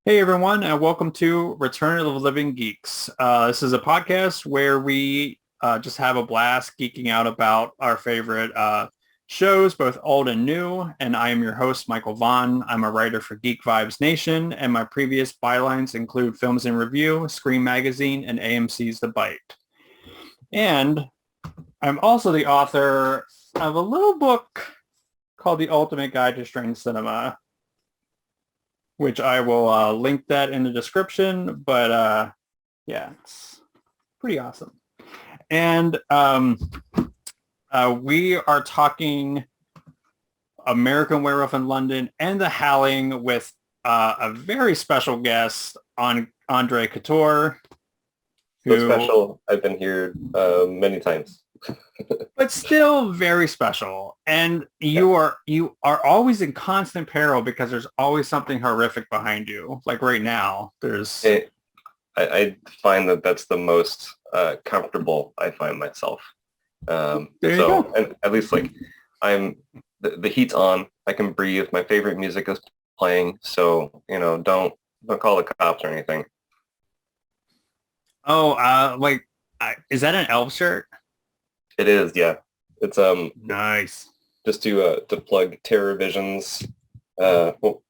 Hey everyone, and welcome to Return of the Living Geeks. This is a podcast where we just have a blast geeking out about our favorite shows, both old and new. And I am your host, Michael Vaughn. I'm a writer for Geek Vibes Nation, and my previous bylines include Films in Review, Scream Magazine, and AMC's The Bite. And I'm also the author of a little book called The Ultimate Guide to Strange Cinema, which I will link that in the description. But yeah, it's pretty awesome. And we are talking American Werewolf in London and The Howling with a very special guest on Andre Couture, So who, special. I've been here many times. but still very special. And Yeah. you are always in constant peril because there's always something horrific behind you. Like right now, there's It, I find that that's the most comfortable I find myself. there you So, go. and at least like the heat's on. I can breathe. My favorite music is playing. So, don't call the cops or anything. Oh, is that an elf shirt? It is, yeah. It's Nice. just to plug Terror Vision's well,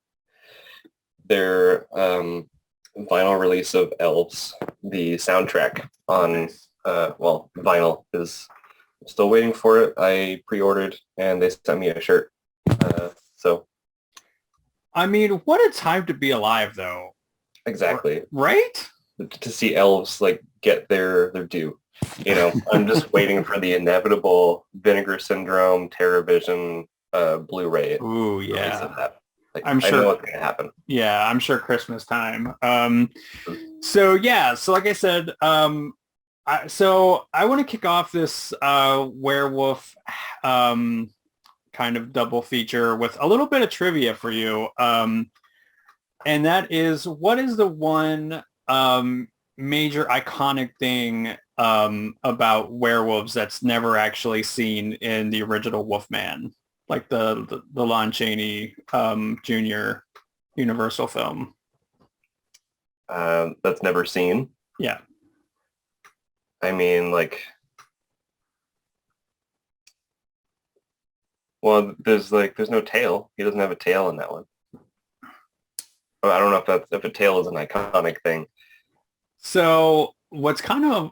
their vinyl release of Elves, the soundtrack on Nice. vinyl is still waiting for it. I pre-ordered and they sent me a shirt. So I mean, what a time to be alive, though. exactly Right? to see Elves like get their due. I'm just waiting for the inevitable Vinegar Syndrome, TerraVision, Blu-ray Ooh, release yeah. of that. Like I'm I know sure. what's gonna happen. Yeah, I'm sure Christmas time. So like I said, I want to kick off this werewolf um, kind of double feature with a little bit of trivia for you. And that is, what is the one major iconic thing about werewolves that's never actually seen in the original Wolfman, like the Lon Chaney Jr. Universal film? That's never seen. Yeah. I mean, well, there's no tail. He doesn't have a tail in that one. I don't know if a tail is an iconic thing. So what's kind of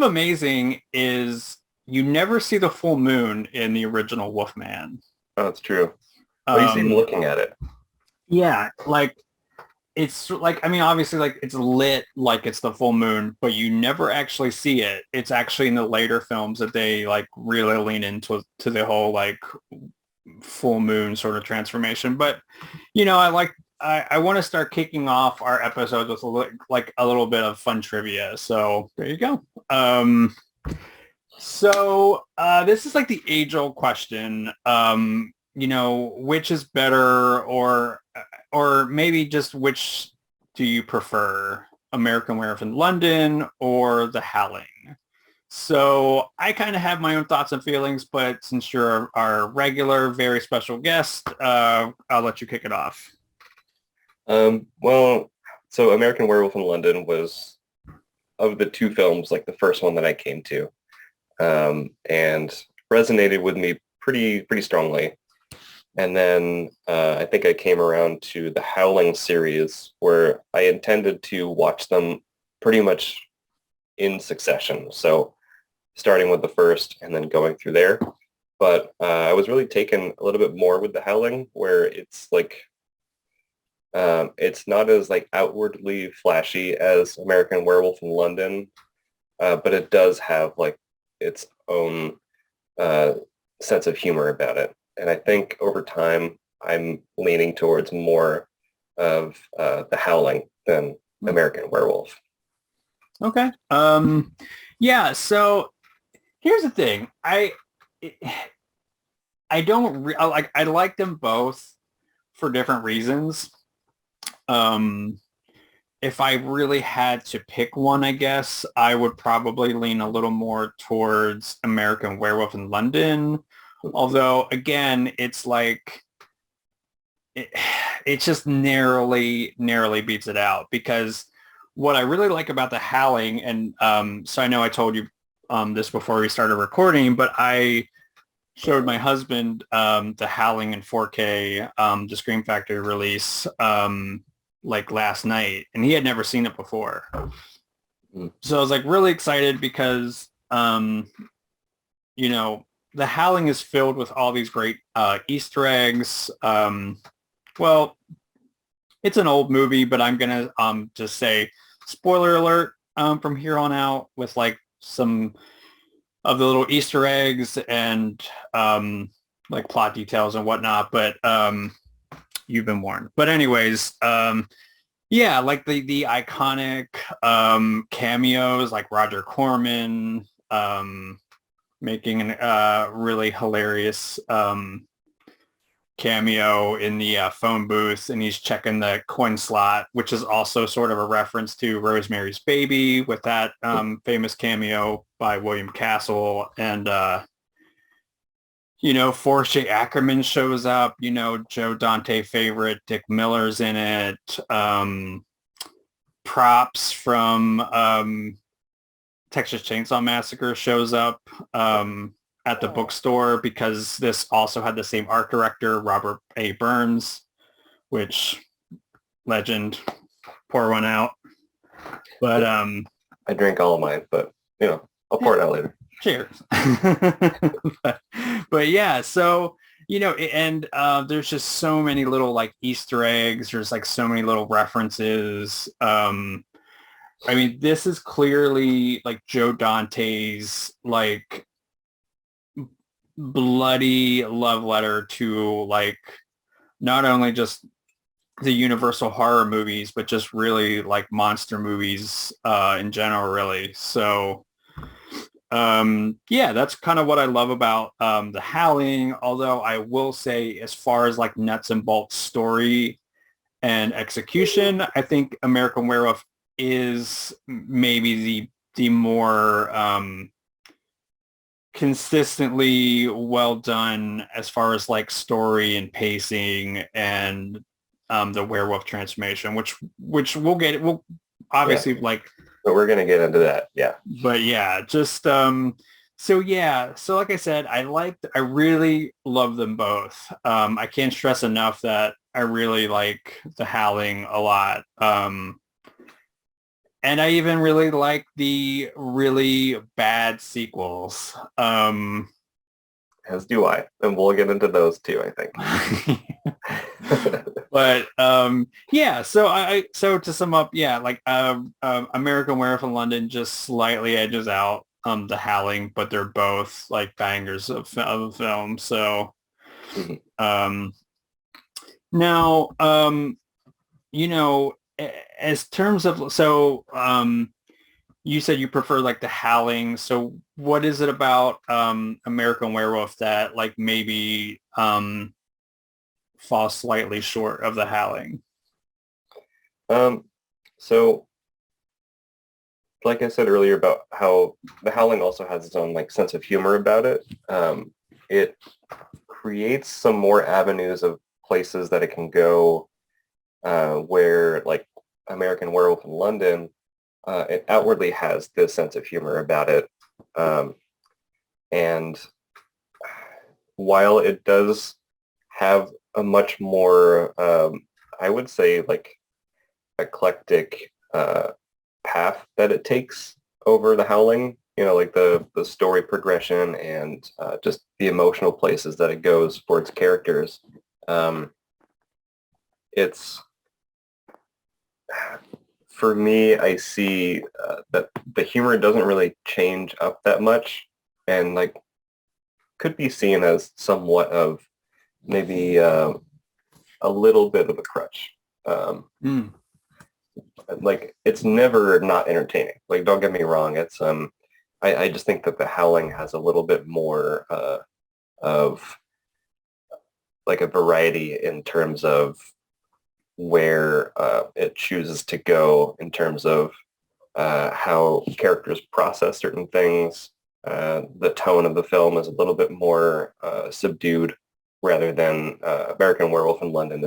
amazing is you never see the full moon in the original Wolfman. Oh, that's true. Well, you see him Um, looking at it. yeah, like it's like, I mean, obviously like it's lit like it's the full moon, but you never actually see it. It's actually in the later films that they like really lean into the whole like full moon sort of transformation. But I want to start kicking off our episodes with a little bit of fun trivia. So there you go. This is like the age-old question. Which is better, or maybe just which do you prefer, American Werewolf in London or The Howling? So I kind of have my own thoughts and feelings, but since you're our regular, very special guest, I'll let you kick it off. Well, so American Werewolf in London was of the two films, like the first one that I came to, and resonated with me pretty strongly. And then I think I came around to the Howling series where I intended to watch them pretty much in succession. So starting with the first and then going through there. But I was really taken a little bit more with the Howling, where it's not as like outwardly flashy as American Werewolf in London, but it does have like its own uh, sense of humor about it. And I think over time, I'm leaning towards more of The Howling than American Werewolf. Okay. Yeah. So here's the thing. I don't I like them both for different reasons. Um, if I really had to pick one, I guess I would probably lean a little more towards American Werewolf in London. Although, again, it's like it, it just narrowly beats it out, because what I really like about The Howling, and so I know I told you this before we started recording, but I showed my husband The Howling in 4K, the Scream Factory release, like last night, and he had never seen it before. So I was like really excited because, you know, The Howling is filled with all these great Easter eggs. Well, it's an old movie, but I'm gonna just say spoiler alert from here on out, with like some of the little Easter eggs and like plot details and whatnot. But you've been warned. But anyways, yeah, like the iconic cameos, like Roger Corman making a really hilarious cameo in the phone booth, and he's checking the coin slot, which is also sort of a reference to Rosemary's Baby with that famous cameo by William Castle. And you know, Forrest J. Ackerman shows up, you know, Joe Dante favorite, Dick Miller's in it. Props from Texas Chainsaw Massacre shows up at the bookstore, because this also had the same art director, Robert A. Burns, which legend, pour one out. But I drank all of mine, but you know, I'll pour it out later. Cheers. but yeah, so you know, and there's just so many little like Easter eggs. There's like so many little references. I mean, this is clearly like Joe Dante's like bloody love letter to like not only just the Universal horror movies, but just really like monster movies in general, really. So yeah, that's kind of what I love about The Howling. Although I will say, as far as like nuts and bolts story and execution, I think American Werewolf is maybe the more consistently well done as far as like story and pacing and the werewolf transformation, which we'll obviously like. But we're gonna get into that, yeah. But yeah, just so yeah, so like I said, I really love them both. I can't stress enough that I really like The Howling a lot. And I even really like the really bad sequels. As do I. And we'll get into those too, I think. But yeah, so to sum up, yeah, like American Werewolf in London just slightly edges out The Howling, but they're both like bangers of film. So now you know, as terms of, so you said you prefer like The Howling. So what is it about American Werewolf that like maybe falls slightly short of The Howling? So like I said earlier about how The Howling also has its own like sense of humor about it. It creates some more avenues of places that it can go, where like American Werewolf in London, it outwardly has this sense of humor about it. And while it does have a much more, I would say, like eclectic path that it takes over The Howling, you know, like the story progression and just the emotional places that it goes for its characters. It's, for me, I see that the humor doesn't really change up that much, and like could be seen as somewhat of maybe a little bit of a crutch. Like it's never not entertaining. Like don't get me wrong, it's I just think that The Howling has a little bit more of like a variety in terms of where it chooses to go in terms of how characters process certain things. The tone of the film is a little bit more subdued, rather than American Werewolf in London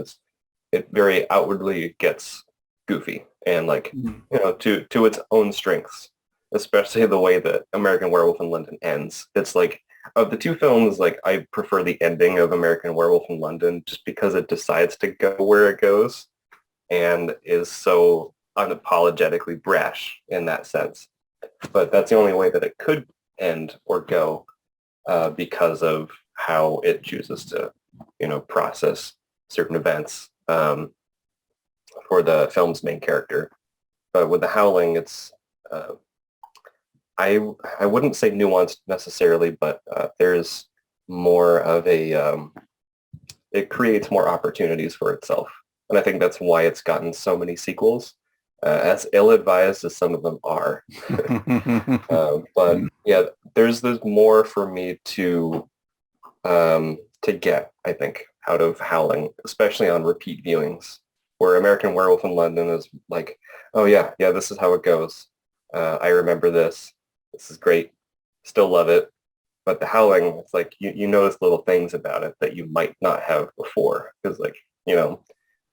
it very outwardly gets goofy and like, Mhm. to its own strengths, especially the way that American Werewolf in London ends. It's like, of the two films, like I prefer the ending of American Werewolf in London just because it decides to go where it goes and is so unapologetically brash in that sense. But that's the only way that it could end or go, because of how it chooses to, process certain events, for the film's main character. But with The Howling, it's I wouldn't say nuanced necessarily, but there's more of it creates more opportunities for itself. And I think that's why it's gotten so many sequels, as ill-advised as some of them are. But yeah, there's more for me to get, I think, out of Howling, especially on repeat viewings, where American Werewolf in London is like, oh yeah, this is how it goes. I remember this. This is great. Still love it. But The Howling, it's like you notice little things about it that you might not have before. Because like,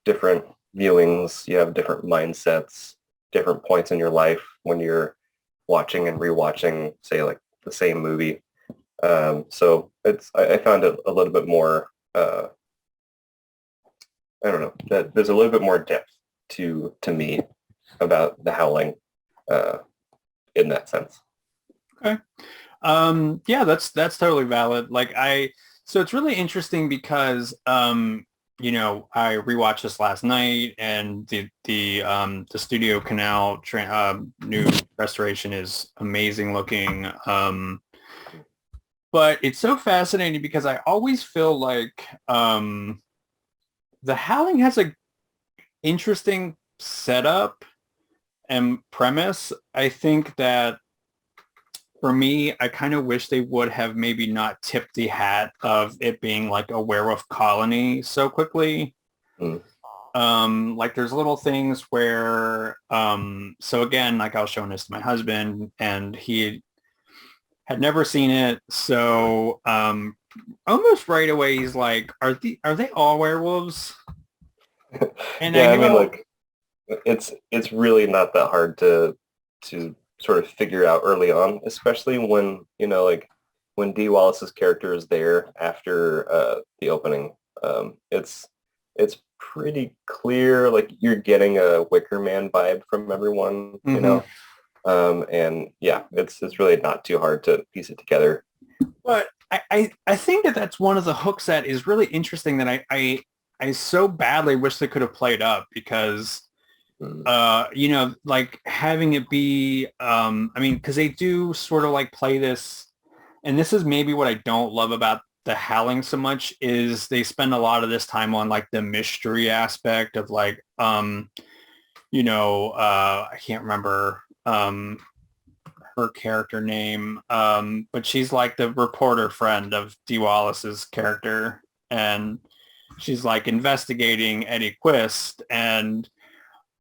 different viewings, you have different mindsets, different points in your life when you're watching and rewatching, say, like the same movie. So I found it a little bit more, I don't know, that there's a little bit more depth to me about The Howling, in that sense. Okay. Yeah, that's totally valid. So it's really interesting because, I rewatched this last night, and the Studio Canal new restoration is amazing looking. But it's so fascinating because I always feel like, The Howling has a interesting setup and premise. I think that for me, I kind of wish they would have maybe not tipped the hat of it being like a werewolf colony so quickly. Mm. Like there's little things where, so again, like I was showing this to my husband and he had never seen it. So, almost right away, he's like, are they all werewolves? And I Yeah, I mean, know, like, it's really not that hard to sort of figure out early on, especially when, like when Dee Wallace's character is there after the opening. It's pretty clear, like you're getting a Wicker Man vibe from everyone, mhm. and yeah, it's really not too hard to piece it together. But I think that that's one of the hooks that is really interesting that I so badly wish they could have played up because, Mm. like having it be, I mean, because they do sort of like play this, and this is maybe what I don't love about The Howling so much is they spend a lot of this time on like the mystery aspect of like, I can't remember her character name, but she's like the reporter friend of Dee Wallace's character, and she's like investigating Eddie Quist, and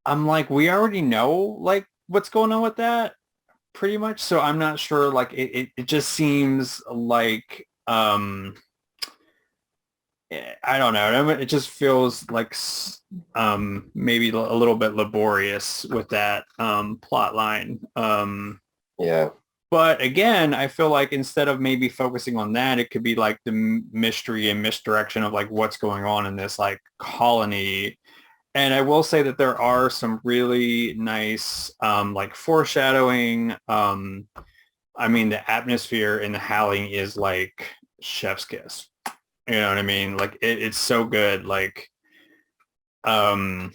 I'm like, we already know like what's going on with that pretty much. So I'm not sure. Like it just seems like, I don't know. I mean, it just feels like, maybe a little bit laborious with that plot line. Yeah. But again, I feel like instead of maybe focusing on that, it could be like the mystery and misdirection of like what's going on in this like colony. And I will say that there are some really nice, like foreshadowing. I mean, the atmosphere in The Howling is like chef's kiss. You know what I mean? Like it's so good. Like, um,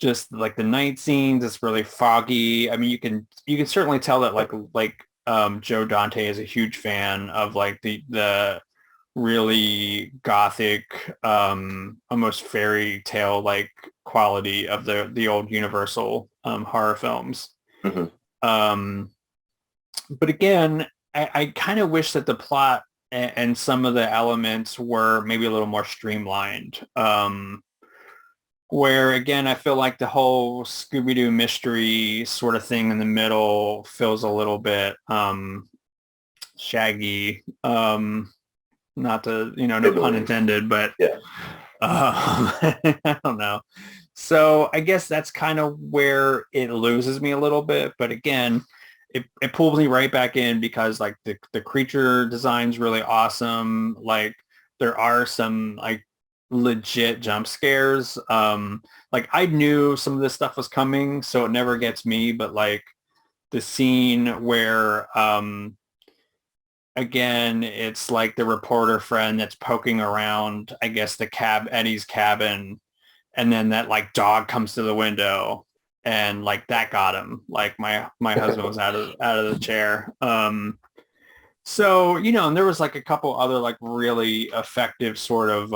just like the night scenes, it's really foggy. I mean, you can certainly tell that Joe Dante is a huge fan of like the really gothic, almost fairy tale like quality of the old Universal horror films. Hmm. Um, but again, I kind of wish that the plot and some of the elements were maybe a little more streamlined. Where again, I feel like the whole Scooby-Doo mystery sort of thing in the middle feels a little bit shaggy. Not to, no pun intended, but Yeah. I don't know. So I guess that's kind of where it loses me a little bit. But again, it pulls me right back in because like the creature design's really awesome. Like there are some like legit jump scares. Like I knew some of this stuff was coming, so it never gets me. But like the scene where again, it's like the reporter friend that's poking around, I guess, Eddie's cabin, and then that like dog comes to the window, and like that got him. Like my husband was out of the chair. So and there was like a couple other like really effective sort of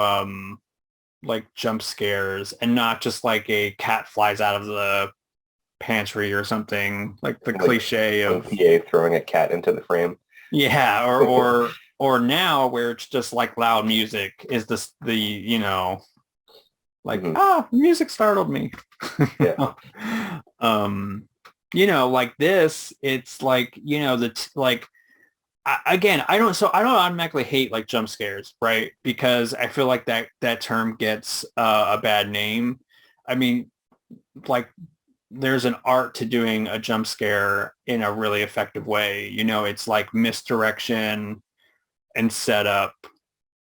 like jump scares, and not just like a cat flies out of the pantry or something like the Like cliche of PA throwing a cat into the frame. yeah, or now where it's just like loud music is this the like music startled me. Yeah. Like this, it's like like again, I don't automatically hate like jump scares, right? Because I feel like that term gets a bad name. I mean, like there's an art to doing a jump scare in a really effective way. It's like misdirection and setup,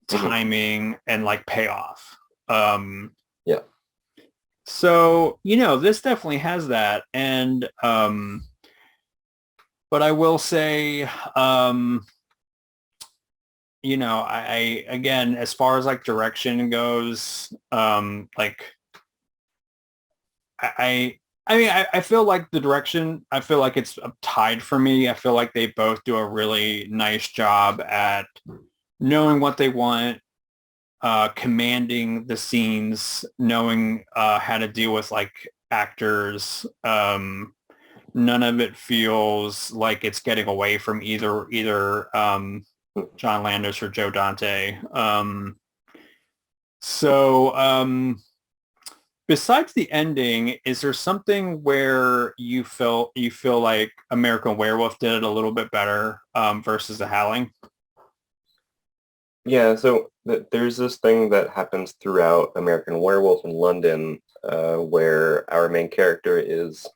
timing, and like payoff. Yeah. So, this definitely has that. And but I will say, I again, as far as like direction goes, like I mean, I feel like the direction, I feel like it's tied for me. I feel like they both do a really nice job at knowing what they want, commanding the scenes, knowing how to deal with like actors. None of it feels like it's getting away from either John Landis or Joe Dante. So besides the ending, is there something where you feel like American Werewolf did it a little bit better versus The Howling? Yeah, so there's this thing that happens throughout American Werewolf in London, where our main character is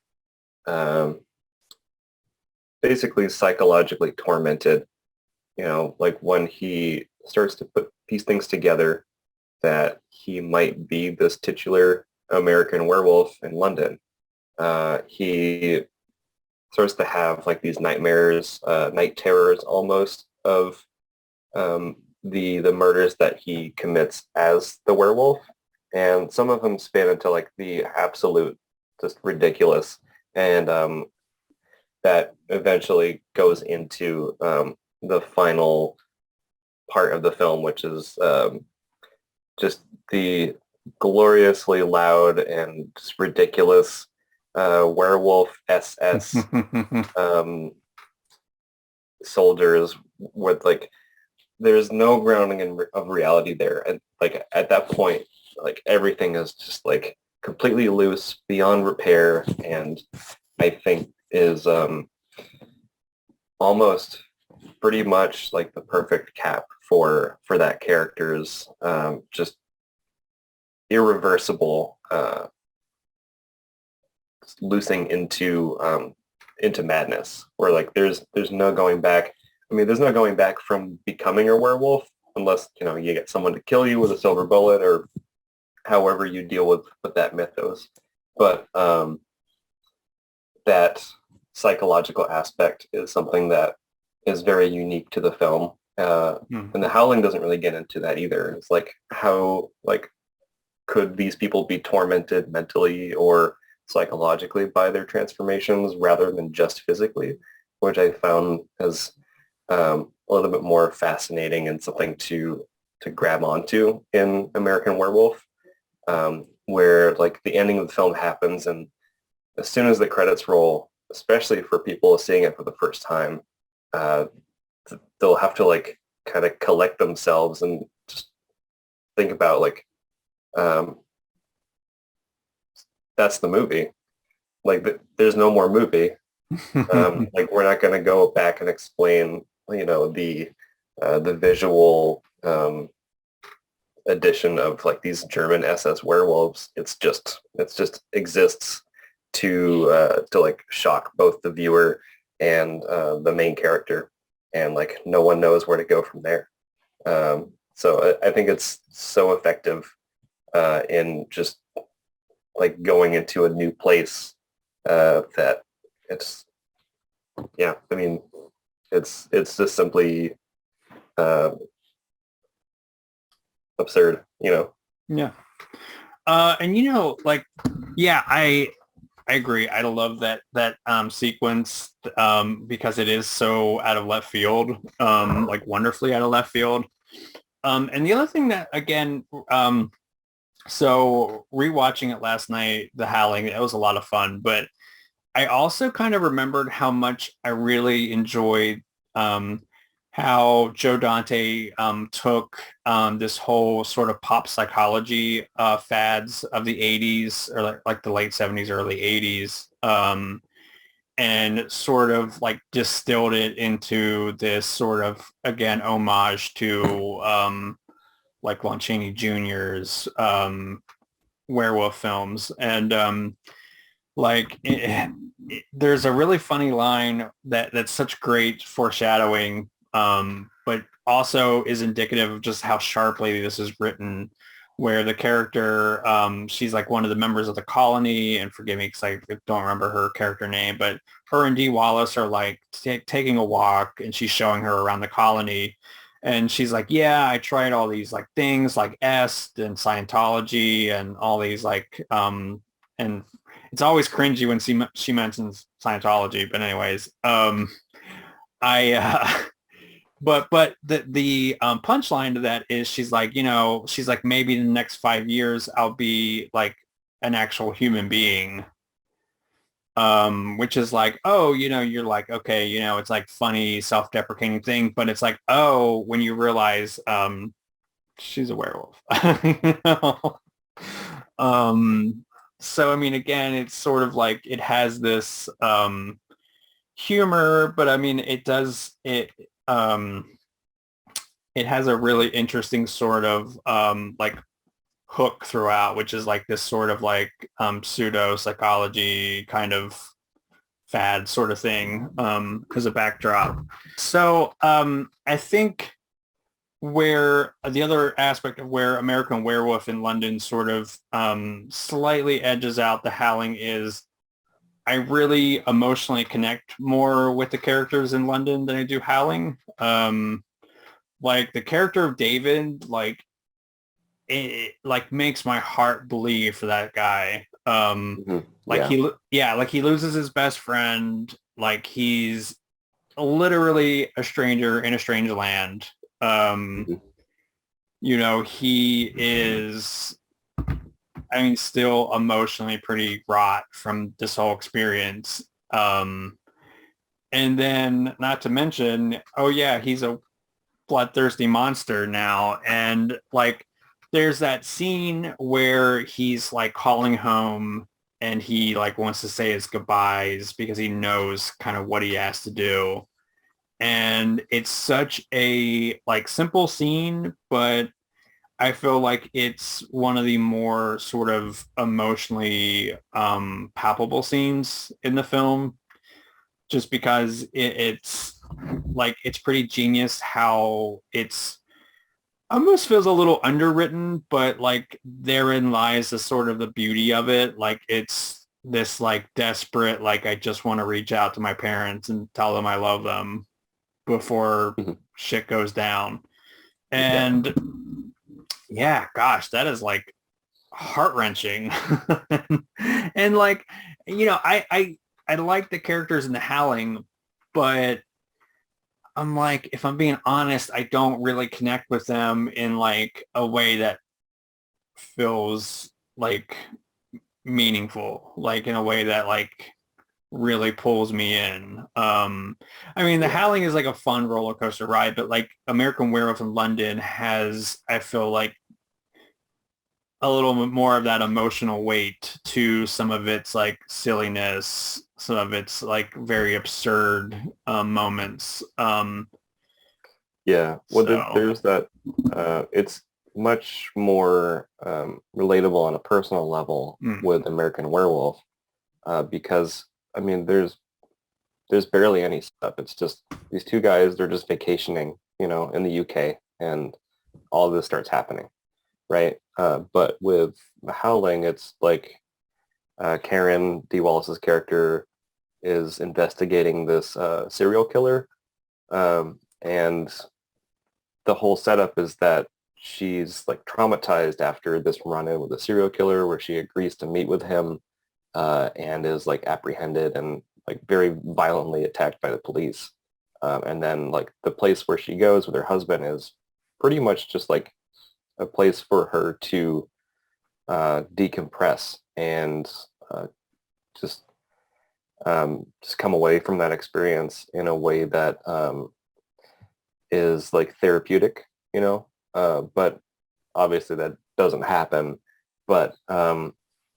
um, basically psychologically tormented. Like when he starts to put these things together that he might be this titular American werewolf in London. He starts to have like these nightmares, night terrors almost of the murders that he commits as the werewolf. And some of them span into like the absolute just ridiculous. And that eventually goes into the final part of the film, which is just the gloriously loud and just ridiculous werewolf SS soldiers with like there's no grounding of reality there, and like at that point like everything is just like completely loose beyond repair, and I think is almost pretty much like the perfect cap for that character's just irreversible loosing into madness, where like there's no going back. I mean, there's no going back from becoming a werewolf unless you get someone to kill you with a silver bullet or however you deal with that mythos. But that psychological aspect is something that is very unique to the film. And The Howling doesn't really get into that either. It's like how like could these people be tormented mentally or psychologically by their transformations rather than just physically, which I found as a little bit more fascinating and something to grab onto in American Werewolf, where like the ending of the film happens, and as soon as the credits roll, especially for people seeing it for the first time, they'll have to like kind of collect themselves and just think about like that's the movie. Like there's no more movie. Like we're not going to go back and explain, the visual addition of like these German SS werewolves. It's just exists to like shock both the viewer and the main character, and like no one knows where to go from there. So I think it's so effective in just like going into a new place that it's, yeah, I mean, it's just simply absurd, you know? Yeah. And like, yeah, I agree. I love that sequence because it is so out of left field, like wonderfully out of left field. And the other thing that, again, so rewatching it last night, The Howling, it was a lot of fun, but I also kind of remembered how much I really enjoyed how Joe Dante took this whole sort of pop psychology fads of the 80s, or like the late 70s, early 80s, and sort of like distilled it into this sort of, again, homage to like Lon Chaney Jr.'s werewolf films. And like there's a really funny line that's such great foreshadowing, but also is indicative of just how sharply this is written, where the character, she's like one of the members of the colony, and forgive me because I don't remember her character name, but her and Dee Wallace are like taking a walk, and she's showing her around the colony. And she's like, yeah, I tried all these like things like Est and Scientology and all these like, and it's always cringy when she mentions Scientology. But anyways, I but the punchline to that is she's like, she's like, maybe in the next 5 years I'll be like an actual human being, which is like, oh, you're like, okay, it's like funny self-deprecating thing, but it's like, oh, when you realize she's a werewolf. you know? So I mean, again, it's sort of like it has this humor, but I mean, it has a really interesting sort of like hook throughout, which is like this sort of like pseudo psychology kind of fad sort of thing as a backdrop. So I think where the other aspect of where American Werewolf in London sort of slightly edges out The Howling is I really emotionally connect more with the characters in London than I do Howling. Like the character of David, like it like makes my heart bleed for that guy. Like like he loses his best friend. Like he's literally a stranger in a strange land. He is, I mean, still emotionally pretty wrought from this whole experience. And then not to mention, oh yeah, he's a bloodthirsty monster now. And like, there's that scene where he's like calling home and he like wants to say his goodbyes because he knows kind of what he has to do. And it's such a like simple scene, but I feel like it's one of the more sort of emotionally palpable scenes in the film, just because it's like, it's pretty genius how it's almost feels a little underwritten, but like therein lies the sort of the beauty of it. Like it's this like desperate, like I just want to reach out to my parents and tell them I love them before shit goes down. And yeah, gosh, that is like heart-wrenching. And like, I like the characters in The Howling, but I'm like, if I'm being honest, I don't really connect with them in like a way that feels like meaningful, like in a way that like really pulls me in. I mean, The Howling is like a fun roller coaster ride, but like American Werewolf in London has, I feel like, a little bit more of that emotional weight to some of its like silliness, some of its like very absurd moments. Yeah, well, there's that. It's much more relatable on a personal level Mm. with American Werewolf because I mean there's barely any stuff. It's just these two guys. They're just vacationing, in the UK, and all of this starts happening, right? But with The Howling, it's like Karen D. Wallace's character is investigating this serial killer, and the whole setup is that she's like traumatized after this run-in with a serial killer where she agrees to meet with him and is like apprehended and like very violently attacked by the police. And then like the place where she goes with her husband is pretty much just like a place for her to decompress and just just come away from that experience in a way that is like therapeutic, but obviously that doesn't happen. But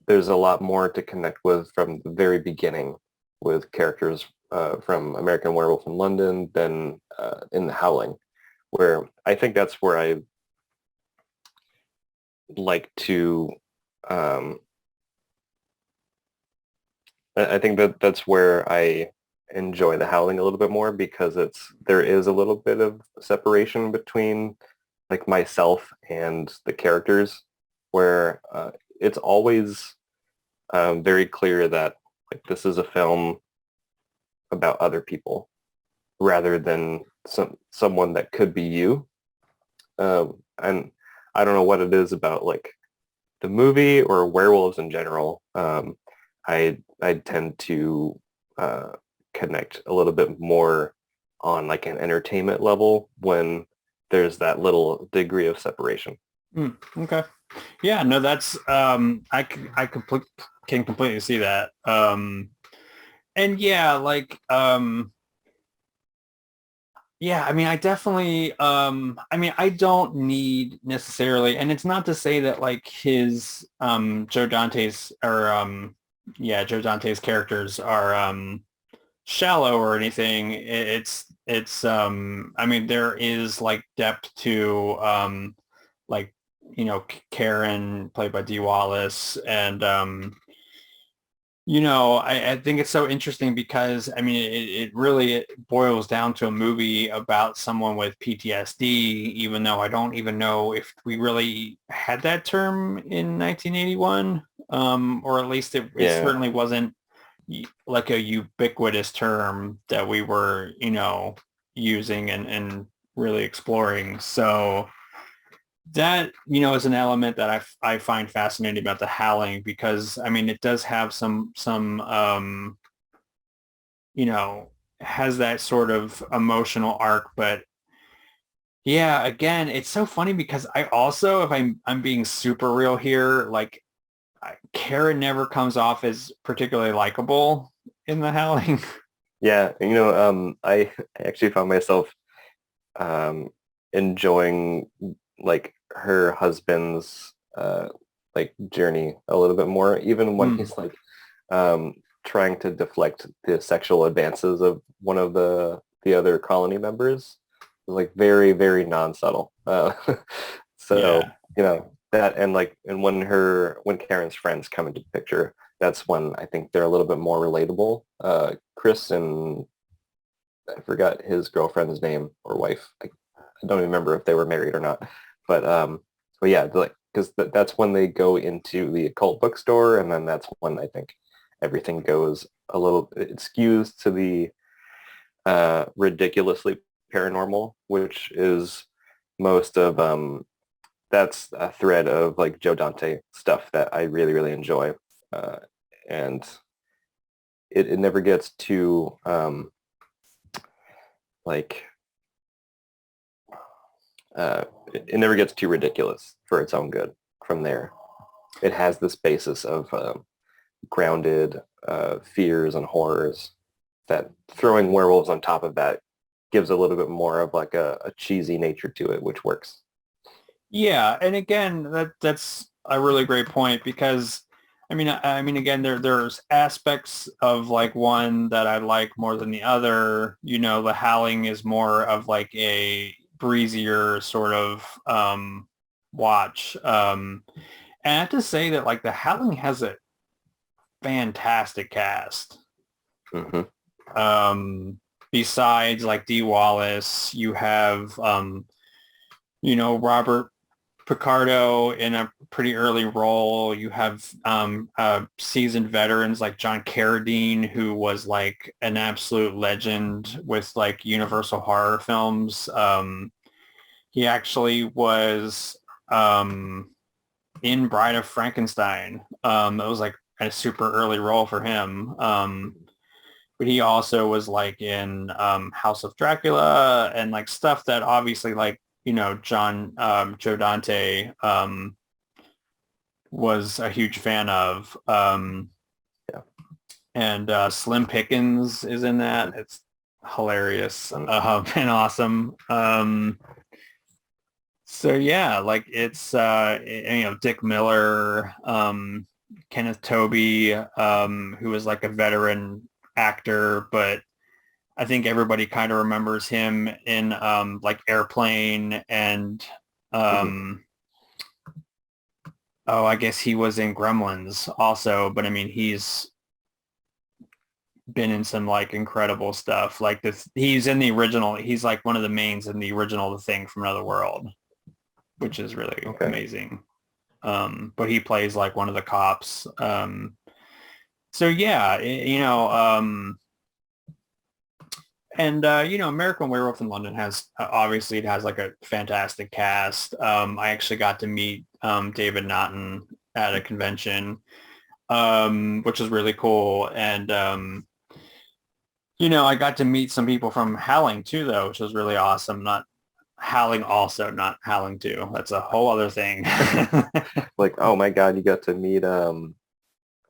there's a lot more to connect with from the very beginning with characters from American Werewolf in London than in The Howling, where I think that's where I like to I think that's where I enjoy The Howling a little bit more because there is a little bit of separation between like myself and the characters where it's always very clear that like this is a film about other people rather than someone that could be you. And I don't know what it is about like the movie or werewolves in general. I tend to connect a little bit more on like an entertainment level when there's that little degree of separation. Okay. Yeah, no, that's can completely see that. And yeah, like yeah, I mean, I definitely I mean, I don't need necessarily, and it's not to say that like his Joe Dante's or yeah, Joe Dante's characters are shallow or anything. It's I mean, there is like depth to like Karen played by Dee Wallace, and I think it's so interesting because I mean it really boils down to a movie about someone with PTSD, even though I don't even know if we really had that term in 1981, or at least it Yeah. certainly wasn't like a ubiquitous term that we were, using and really exploring. So that, is an element that I find fascinating about The Howling because, I mean, it does have some has that sort of emotional arc. But yeah, again, it's so funny because I also, if I'm being super real here, like Karen never comes off as particularly likable in The Howling. Yeah. I actually found myself enjoying like her husband's like journey a little bit more, even when he's like trying to deflect the sexual advances of one of the other colony members. Like very, very non-subtle. So, Yeah. that and when Karen's friends come into the picture, that's when I think they're a little bit more relatable. Chris and I forgot his girlfriend's name or wife. I don't even remember if they were married or not. But yeah, like because that's when they go into the occult bookstore, and then that's when I think everything goes a little. It skews to the ridiculously paranormal, which is most of that's a thread of like Joe Dante stuff that I really, really enjoy. And it never gets too like it never gets too ridiculous for its own good from there. It has this basis of grounded fears and horrors that throwing werewolves on top of that gives a little bit more of like a cheesy nature to it, which works. Yeah, and again, that's a really great point because I mean again there's aspects of like one that I like more than the other. The Howling is more of like a breezier sort of watch. And I have to say that like The Howling has a fantastic cast. Besides like Dee Wallace, you have Robert Picardo in a pretty early role. You have seasoned veterans like John Carradine, who was like an absolute legend with like Universal horror films. He actually was in Bride of Frankenstein. It was like a super early role for him. But he also was like in House of Dracula and like stuff that obviously like, Joe Dante was a huge fan of. Yeah. And Slim Pickens is in that. It's hilarious and awesome. So yeah, like it's Dick Miller, Kenneth Toby, who was like a veteran actor, but I think everybody kind of remembers him in like Airplane and I guess he was in Gremlins also, but I mean he's been in some like incredible stuff. Like this, he's in the original. He's like one of the mains in the original The Thing from Another World, which is really amazing. But he plays like one of the cops. So yeah, and American Werewolf in London has obviously it has like a fantastic cast. I actually got to meet David Naughton at a convention, which was really cool. And I got to meet some people from Howling too, though, which was really awesome. Not Howling also, not Howling 2. That's a whole other thing. Like, oh my God, you got to meet,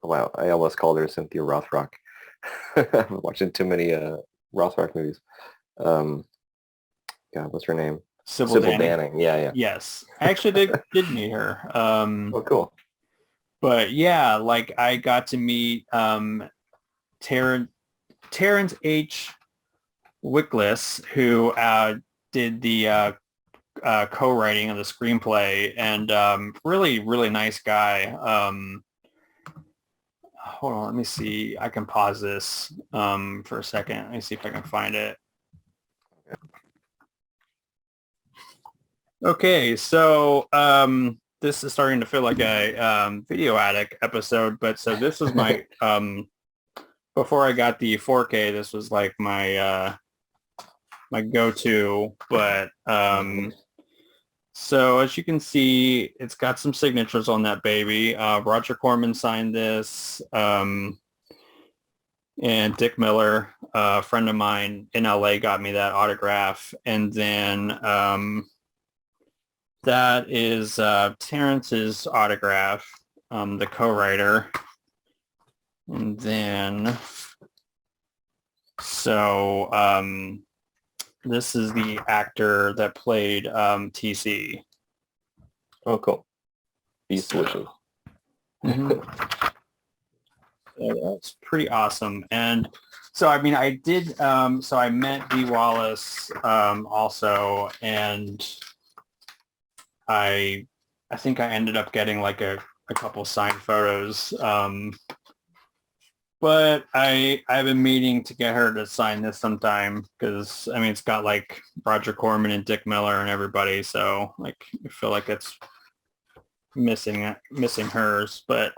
wow, I almost called her Cynthia Rothrock. I'm watching too many Rothrock movies. God, what's her name? Sybil Danning. Yeah. Yes. I actually did meet her. Oh, cool. But yeah, like I got to meet Terrence H. Wickless, who did the co-writing of the screenplay, and really, really nice guy. Hold on, let me see. I can pause this for a second. Let me see if I can find it. Okay, so this is starting to feel like a Video Addict episode, but so this is my before I got the 4K, this was like my my go-to, but so as you can see, it's got some signatures on that baby. Roger Corman signed this, and Dick Miller, a friend of mine in LA, got me that autograph. And then that is Terrence's autograph, the co-writer. And then, so this is the actor that played TC. Oh, cool. Beast wishes. So that's pretty awesome. And so, I mean, I did, so I met Dee Wallace also, and I think I ended up getting like a couple signed photos. But I've been meaning to get her to sign this sometime because, I mean, it's got like Roger Corman and Dick Miller and everybody. So like, I feel like it's missing hers. But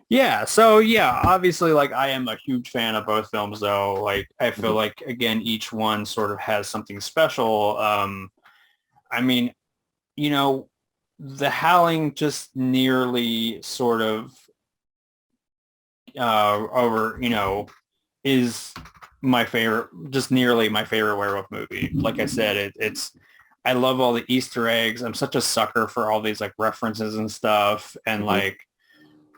yeah, so yeah, obviously like I am a huge fan of both films though. Like I feel like, again, each one sort of has something special. I mean, The Howling just nearly sort of is my favorite, just nearly my favorite werewolf movie. Like I said, I love all the Easter eggs. I'm such a sucker for all these like references and stuff. And like,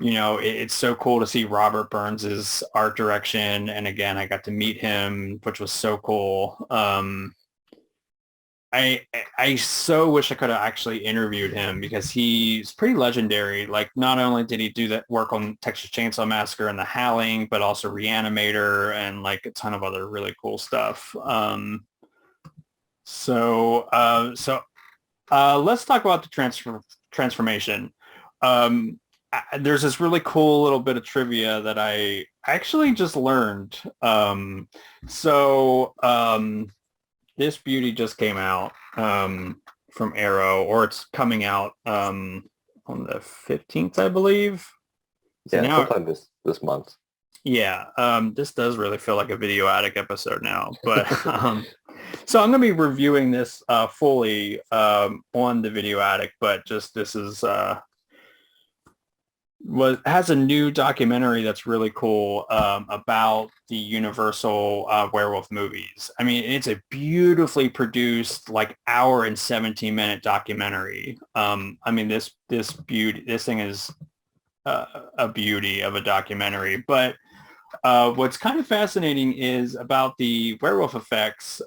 it's so cool to see Robert Burns's art direction. And again, I got to meet him, which was so cool. I so wish I could have actually interviewed him because he's pretty legendary. Like, not only did he do that work on Texas Chainsaw Massacre and The Howling, but also Reanimator and like a ton of other really cool stuff. So let's talk about the transformation. There's this really cool little bit of trivia that I actually just learned. This beauty just came out from Arrow, or it's coming out on the 15th, I believe. So Yeah, now, sometime this month. yeah, this does really feel like a Video Attic episode now. But so I'm going to be reviewing this fully on the Video Attic, but just this is has a new documentary that's really cool about the Universal werewolf movies. I mean, it's a beautifully produced, like, hour and 17-minute documentary. I mean, this thing is a beauty of a documentary. But what's kind of fascinating is about the werewolf effects.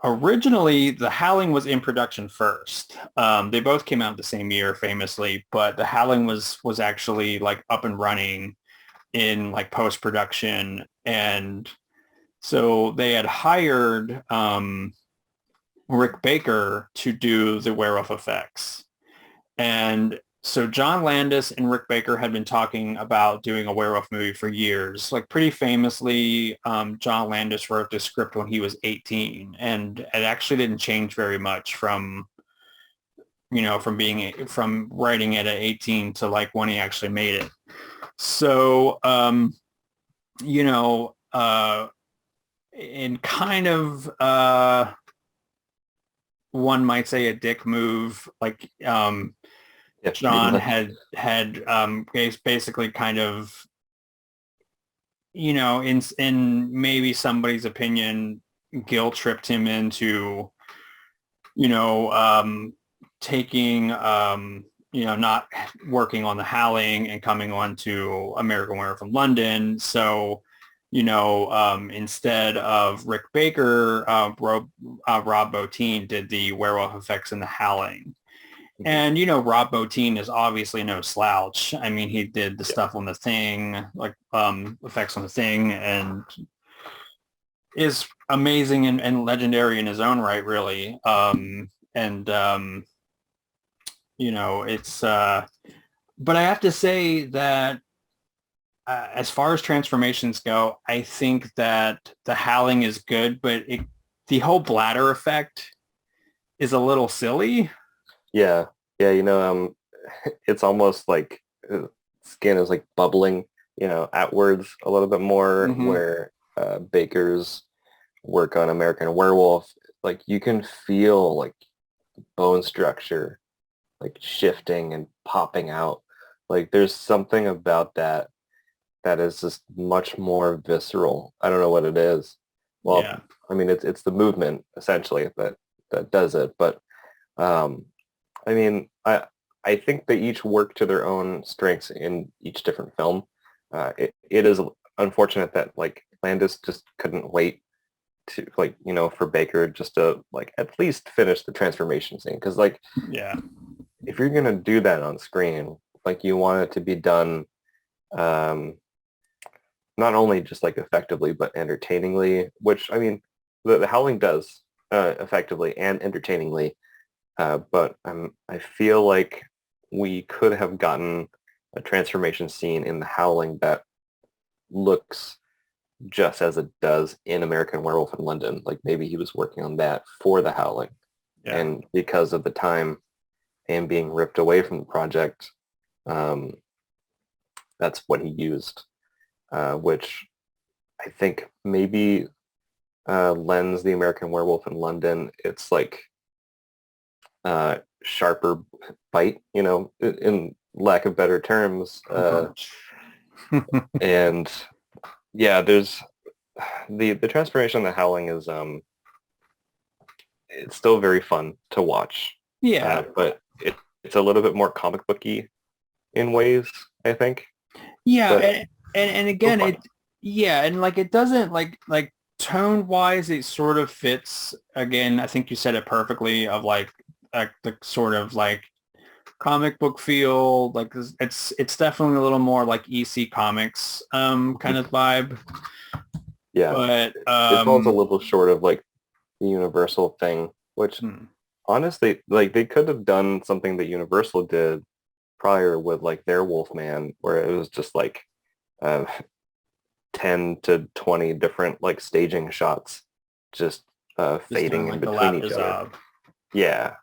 Originally, The Howling was in production first. They both came out the same year, famously, but The Howling was actually like up and running in like post-production. And so they had hired Rick Baker to do the werewolf effects. And so John Landis and Rick Baker had been talking about doing a werewolf movie for years. Like, pretty famously, John Landis wrote the script when he was 18, and it actually didn't change very much from writing it at 18 to like when he actually made it. So, in kind of one might say a dick move, like John had basically kind of, in maybe somebody's opinion, guilt tripped him into, taking, not working on The Howling and coming on to American Werewolf in London. So, instead of Rick Baker, Rob Bottin did the werewolf effects in The Howling. And, Rob Bottin is obviously no slouch. I mean, he did the stuff on The Thing, like effects on The Thing, and is amazing and legendary in his own right, really. It's, but I have to say that as far as transformations go, I think that The Howling is good, but the whole bladder effect is a little silly. Yeah. It's almost like skin is like bubbling, outwards a little bit more, where Baker's work on American Werewolf, like, you can feel like bone structure like shifting and popping out. Like, there's something about that is just much more visceral. I don't know what it is. Well, yeah. I mean, it's the movement essentially that does it. But I mean, I think they each work to their own strengths in each different film. It is unfortunate that like Landis just couldn't wait to for Baker just to like at least finish the transformation scene, because like, yeah, if you're gonna do that on screen, like, you want it to be done not only just like effectively but entertainingly, which I mean the Howling does effectively and entertainingly, but I feel like we could have gotten a transformation scene in the Howling that looks just as it does in American Werewolf in London. Like, maybe he was working on that for the Howling, and because of the time and being ripped away from the project, that's what he used, which I think maybe lends the American Werewolf in London its like sharper bite, in lack of better terms. And yeah, there's the transformation of the Howling is it's still very fun to watch. Yeah, but it's a little bit more comic booky in ways, I think. Yeah, and again, and like, it doesn't like tone wise, it sort of fits. Again, I think you said it perfectly, of like the sort of like comic book feel. Like, it's definitely a little more like EC Comics kind of vibe. Yeah, but it falls a little short of like the Universal thing, which honestly, like they could have done something that Universal did prior with like their Wolfman, where it was just like uh, 10 to 20 different like staging shots just Just fading doing in like the between lap each other. dissolve. Yeah.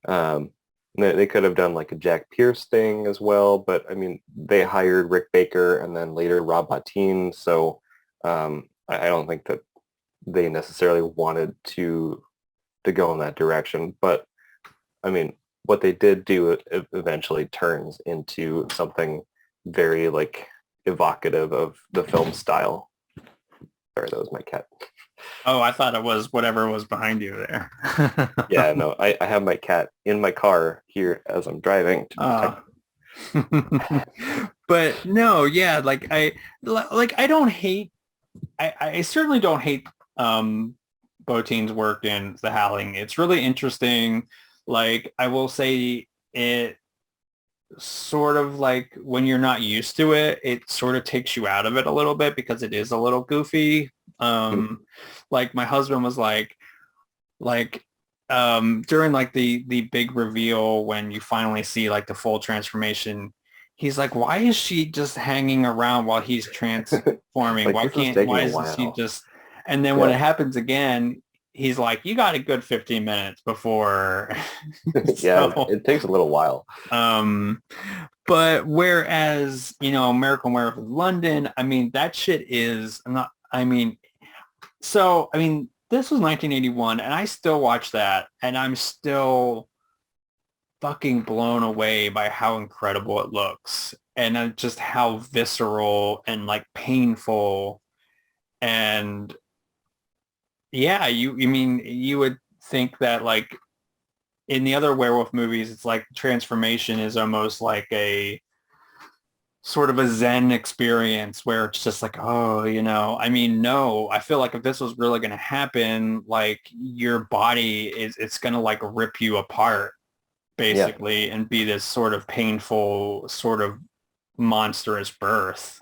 Um, they could have done like a Jack Pierce thing as well, but I mean, they hired Rick Baker and then later Rob Bottin, so I don't think that they necessarily wanted to go in that direction. But I mean, what they did do eventually turns into something very like evocative of the film style. Sorry, that was my cat. Oh, I thought it was whatever was behind you there. Yeah, no, I have my cat in my car here as I'm driving to uh, protect. but no, yeah, like I don't hate I certainly don't hate Botine's work in The Howling. It's really interesting. Like I will say it sort of like when you're not used to it, it sort of takes you out of it a little bit because it is a little goofy. Like my husband was like during like the big reveal when you finally see like the full transformation, he's like, why is she just hanging around while he's transforming? Like this is Why taking a isn't she while. just, and then when Yeah, it happens again, he's like, you got a good 15 minutes before. yeah, So, it takes a little while. um, but whereas, American Werewolf in London, I mean, that shit is not, I mean, this was 1981 and I still watch that and I'm still fucking blown away by how incredible it looks and just how visceral and like painful. And yeah, you mean you would think that like in the other werewolf movies, it's like transformation is almost like a sort of a Zen experience where it's just like, oh, I mean, no, I feel like if this was really going to happen, like your body it's going to like rip you apart Yeah, basically and be this sort of painful, sort of monstrous birth.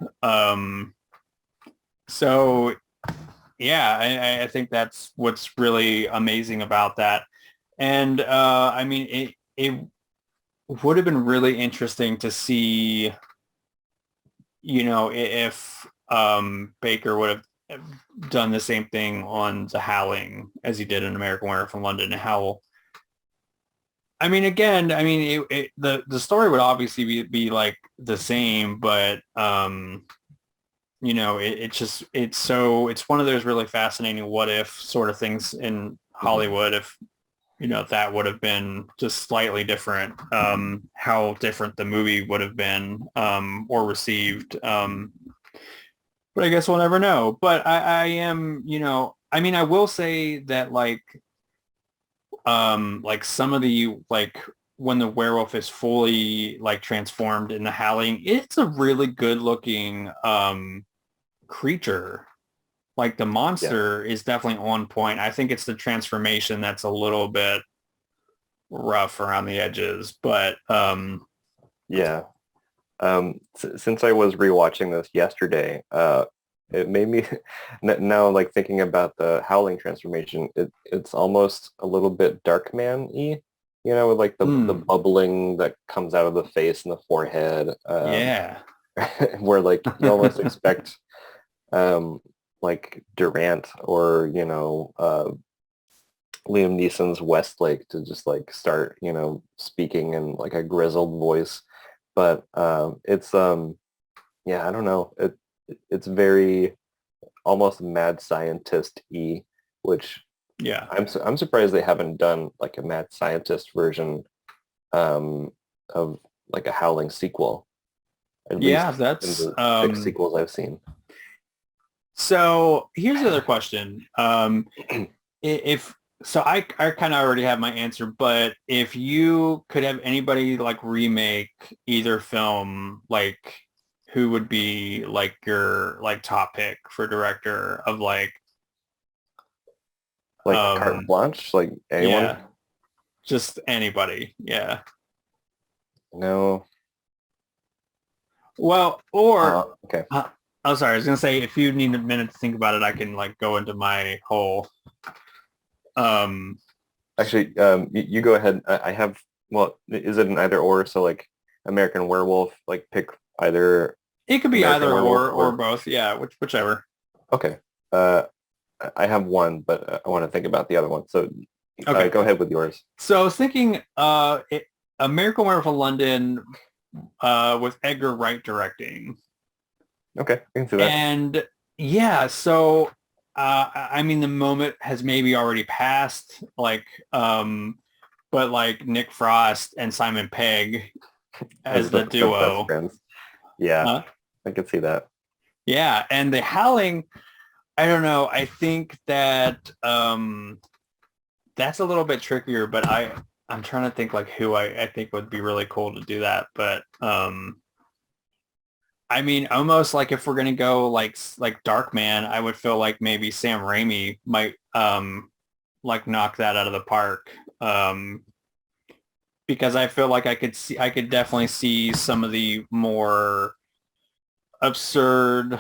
So yeah, I think that's what's really amazing about that. And I mean, it would have been really interesting to see if Baker would have done the same thing on The Howling as he did in American Werewolf in London, and how, I mean, again, I mean, the story would obviously be like the same, but it's one of those really fascinating what if sort of things in mhm. Hollywood if that would have been just slightly different, how different the movie would have been or received. But I guess we'll never know. But I am, I mean, I will say that like some of the like when the werewolf is fully like transformed in the Howling, it's a really good looking creature. Like the Yeah, monster is definitely on point. I think it's the transformation that's a little bit rough around the edges, but yeah. Since I was rewatching this yesterday, it made me now like thinking about the Howling transformation. It's almost a little bit Darkman-y, with like the mm, bubbling that comes out of the face and the forehead, yeah. where like you almost expect um, like Durant or Liam Neeson's Westlake to just like start speaking in like a grizzled voice, but it's yeah, I don't know. It's very almost mad scientist-y, which Yeah. I'm surprised they haven't done like a mad scientist version um, of like a Howling sequel, at Yeah, least in that's the six sequels I've seen. so here's the other question. If so I kind of already have my answer, but if you could have anybody like remake either film, like who would be like your like top pick for director of like Like carte blanche, like anyone? yeah, just anybody. Yeah. No. Well, or Okay. uh, I'm sorry, I was gonna say if you need a minute to think about it, I can like go into my whole um Actually, you go ahead. I have, well, is it an either or? So like American Werewolf, like pick either It could be American either Werewolf or or, both. Yeah, whichever. okay. I have one, but I want to think about the other one. So Okay. go ahead with yours. So I was thinking American Werewolf in London with Edgar Wright directing. Okay, I can see that. And yeah, so I mean the moment has maybe already passed, but like Nick Frost and Simon Pegg as As the the best duo. friends. Yeah, Uh, I can see that. yeah, and the Howling, I don't know. I think that that's a little bit trickier, but I'm trying to think like who I think would be really cool to do that. But I mean, almost like if we're gonna go like Darkman, I would feel like maybe Sam Raimi might like knock that out of the park. Because I feel like I could definitely see some of the more absurd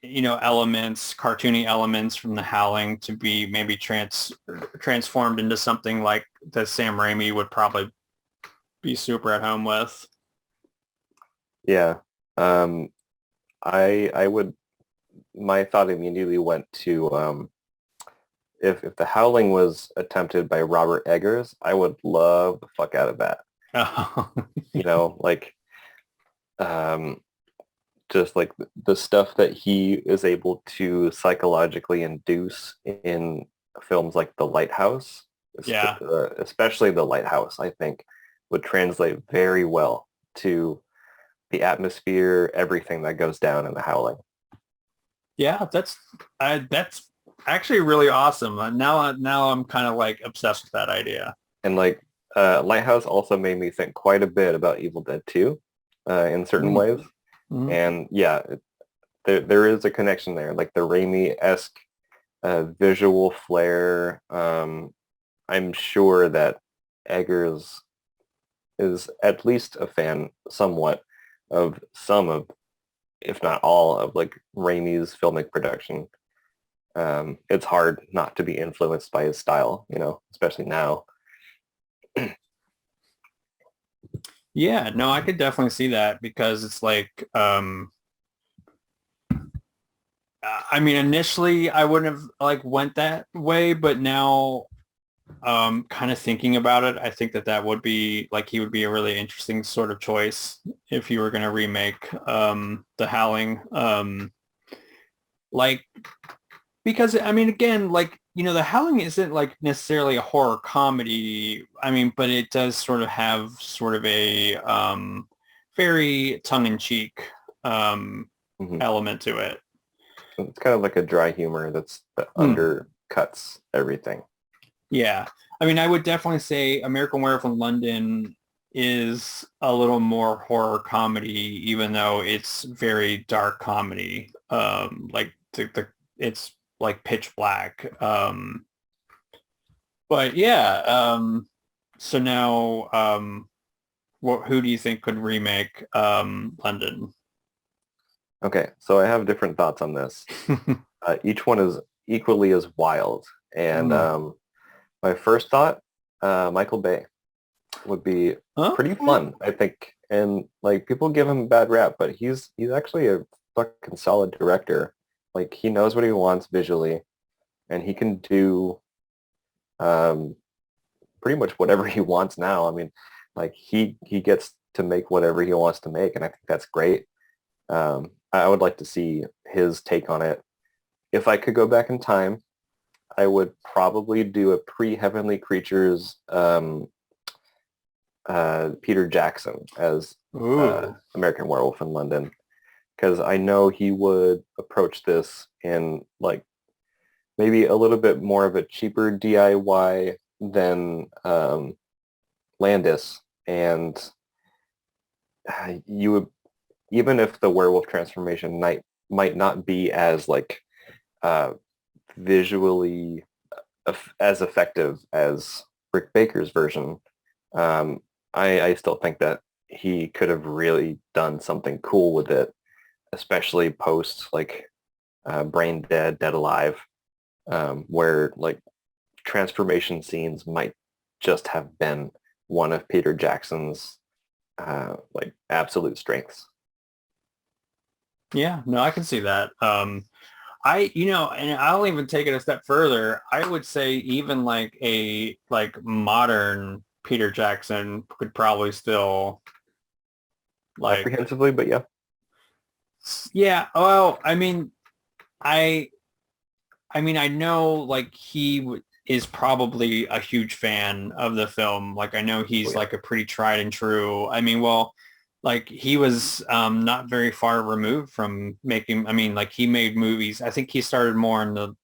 elements, cartoony elements from the Howling to be maybe transformed into something like that Sam Raimi would probably be super at home with. Yeah. Um, I would, my thought immediately went to if the Howling was attempted by Robert Eggers, I would love the fuck out of that. Oh, You know, like um, just like the stuff that he is able to psychologically induce in films like The Lighthouse, yeah. especially The Lighthouse, I think would translate very well to the atmosphere, everything that goes down in The Howling. Yeah, that's actually really awesome. Now I'm kind of like obsessed with that idea. And like Lighthouse also made me think quite a bit about Evil Dead 2 in certain ways. Mm-hmm. And yeah, there is a connection there, like the Raimi-esque visual flair. I'm sure that Eggers is at least a fan somewhat of some of, if not all of like Raimi's filmic production. It's hard not to be influenced by his style, you know, especially now. Yeah, no, I could definitely see that because it's like I mean initially I wouldn't have like went that way, but now kind of thinking about it, I think that that would be like he would be a really interesting sort of choice if you were going to remake The Howling. Like because I mean again like The Howling isn't like necessarily a horror comedy. I mean, but it does sort of have sort of a very tongue-in-cheek um Mhm. element to it. It's kind of like a dry humor that Hmm. undercuts everything. Yeah. I mean, I would definitely say American Werewolf in London is a little more horror comedy, even though it's very dark comedy. Like it's like pitch black. But yeah. So now, who do you think could remake London? Okay, so I have different thoughts on this. Each one is equally as wild. And Hmm. my first thought, Michael Bay would be pretty Okay. fun, I think. And like people give him a bad rap, but he's actually a fucking solid director. Like he knows what he wants visually, and he can do um, pretty much whatever he wants now. I mean, like he gets to make whatever he wants to make, and I think that's great. I would like to see his take on it. If I could go back in time, I would probably do a pre-Heavenly Creatures Peter Jackson as Ooh. American Werewolf in London, because I know he would approach this in like maybe a little bit more of a cheaper DIY than Landis, and you would, even if the werewolf transformation might not be as like uh, visually as effective as Rick Baker's version, um, I still think that he could have really done something cool with it, especially post like Brain Dead, Dead Alive, where like transformation scenes might just have been one of Peter Jackson's like absolute strengths. Yeah, no, I can see that. And I'll even take it a step further. I would say even like a like modern Peter Jackson could probably still like, Apprehensively, but yeah. yeah. Well, I I know like is probably a huge fan of the film. Like I know Oh, he's yeah. like a pretty tried and true. Like he was not very far removed from making. Like he made movies. I think he started more in the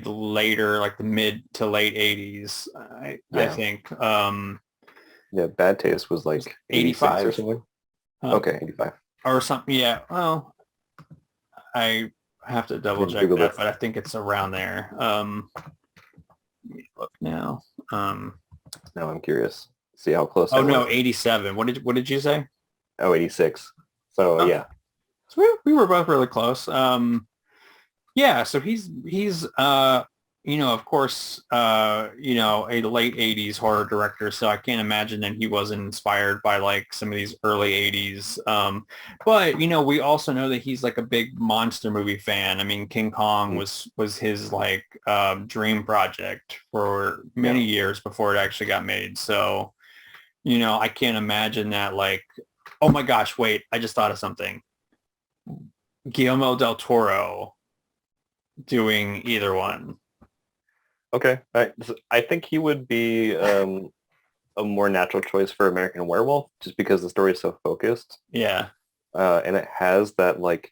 later, like the mid to late 80s. I Yeah. think Yeah. Bad Taste was like 86 or 85 something. Okay, 85. or something. Yeah. Well, I have to double I check Googled that, it. but I think it's around there. Let me look now. Now I'm curious. See how close Oh I was. no, 87. What did you say? Oh, 86. So Oh, yeah. so we were both really close. Yeah, so he's of course a late 80s horror director, so I can't imagine that he wasn't inspired by like some of these early 80s. But we also know that he's like a big monster movie fan. King Kong Mm, was his like dream project for yeah. many years before it actually got made. So, I can't imagine that like, oh my gosh, wait, I just thought of something. Guillermo del Toro doing either one. Okay. I think he would be a more natural choice for American Werewolf just because the story is so focused. Yeah. And it has that like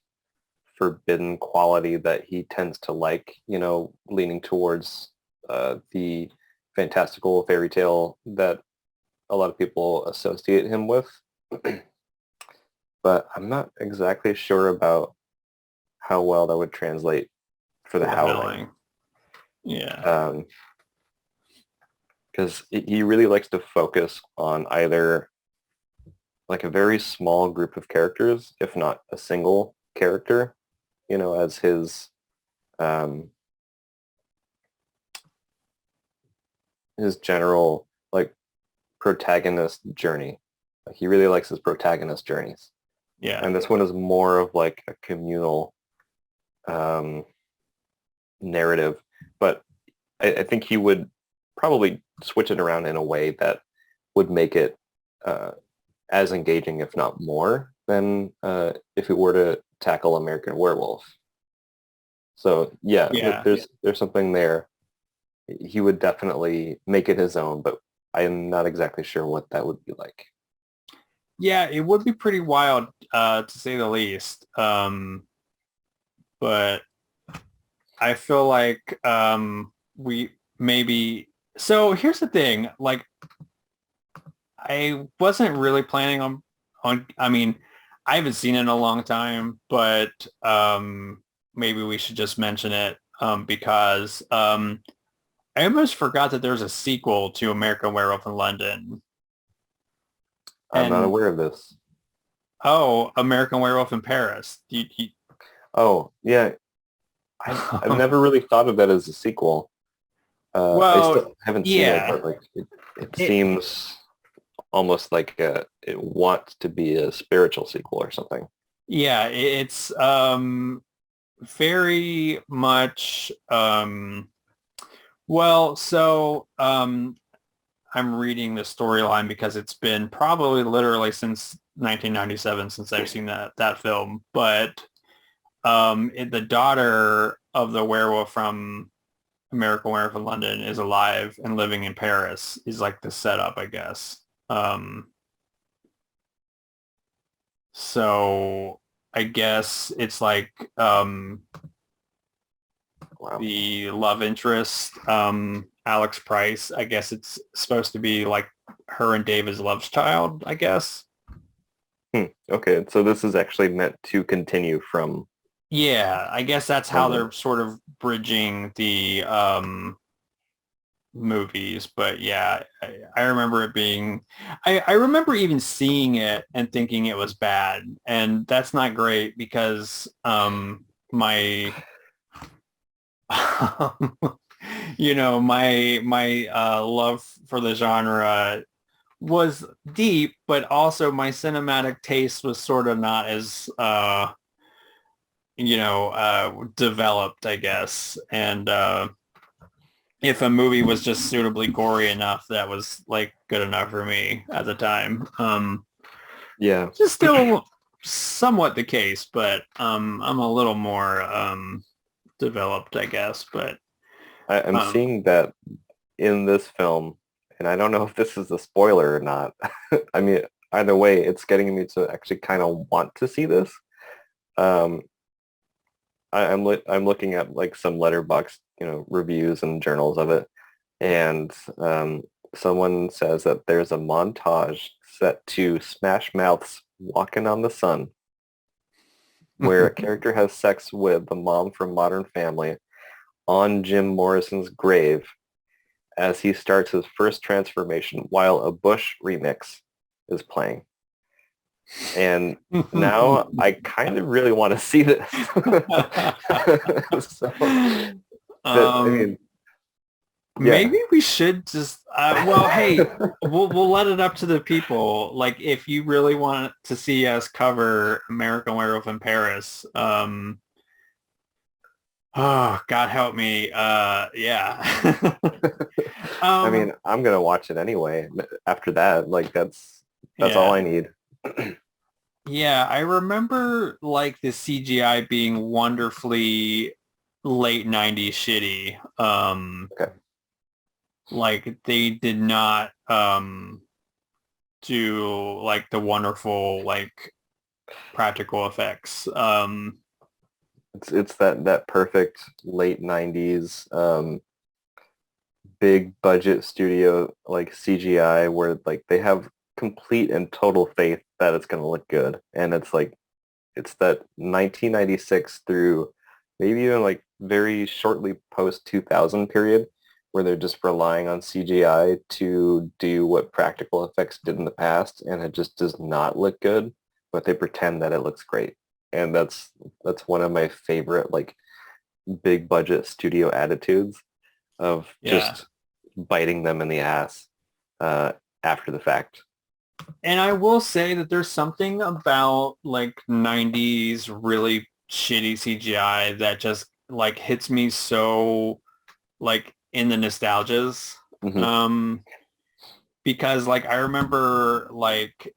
forbidden quality that he tends to like, leaning towards the fantastical fairy tale that a lot of people associate him with. But I'm not exactly sure about how well that would translate for the For the Howling. Howling. Yeah. Because he really likes to focus on either like a very small group of characters, if not a single character, as um, his general like protagonist journey. Like he really likes his protagonist journeys, Yeah. and this one is more of like a communal um, narrative. But I think he would probably switch it around in a way that would make it uh, as engaging, if not more, than if it were to tackle American Werewolf. So yeah, Yeah. there's something there. He would definitely make it his own, but I'm not exactly sure what that would be like. Yeah, it would be pretty wild, to say the least. But I feel like we maybe so here's the thing, like I wasn't really planning on I haven't seen it in a long time, but maybe we should just mention it because I almost forgot that there's a sequel to American Werewolf in London. I'm not And aware of this. oh, American Werewolf in Paris. Oh, yeah. I've never really thought of that as a sequel. I Well, still haven't seen it, yeah. but like it It, seems almost like it wants to be a spiritual sequel or something. yeah, it's very much well, so I'm reading the storyline because it's been probably literally since 1997 since I've seen that film, but the daughter of the werewolf from American Werewolf in London is alive and living in Paris is like the setup, I guess. So I guess it's like Wow. the love interest, Alex Price. I guess it's supposed to be like her and David's love child, I guess. Okay, so this is actually meant to continue from Yeah, I guess that's how London. they're sort of bridging the movies. But yeah, I remember it being, I remember even seeing it and thinking it was bad. And that's not great because my, my love for the genre was deep, but also my cinematic taste was sort of not as developed, I guess. And if a movie was just suitably gory enough, that was like good enough for me at the time. Yeah. Just still somewhat the case, but I'm a little more developed, I guess. But I'm um, seeing that in this film, and I don't know if this is a spoiler or not. I mean, either way, it's getting me to actually kind of want to see this. Um, I'm looking at like some letterbox, reviews and journals of it, and someone says that there's a montage set to Smash Mouth's "Walking on the Sun," where a character has sex with the mom from Modern Family on Jim Morrison's grave as he starts his first transformation while a Bush remix is playing. And now I kind of really want to see this. So, I um, mean, yeah. maybe we should just well, hey, we'll let it up to the people. Like if you really want to see us cover American Werewolf in Paris, oh, God help me. Yeah. I um, mean, I'm gonna watch it anyway. After that, like that's all yeah. I need. Yeah, I remember like the CGI being wonderfully late 90s shitty. Okay. Like they did not do like the wonderful like practical effects. It's that perfect late 90s big budget studio like CGI where like they have complete and total faith that it's going to look good. And it's like it's that 1996 through maybe even like very shortly post 2000 period where they're just relying on CGI to do what practical effects did in the past, and it just does not look good, but they pretend that it looks great. And that's one of my favorite like big budget studio attitudes of Yeah. just biting them in the ass uh, after the fact. And I will say that there's something about like 90s really shitty CGI that just like hits me so like in the nostalgias. Hmm. Um, because like I remember like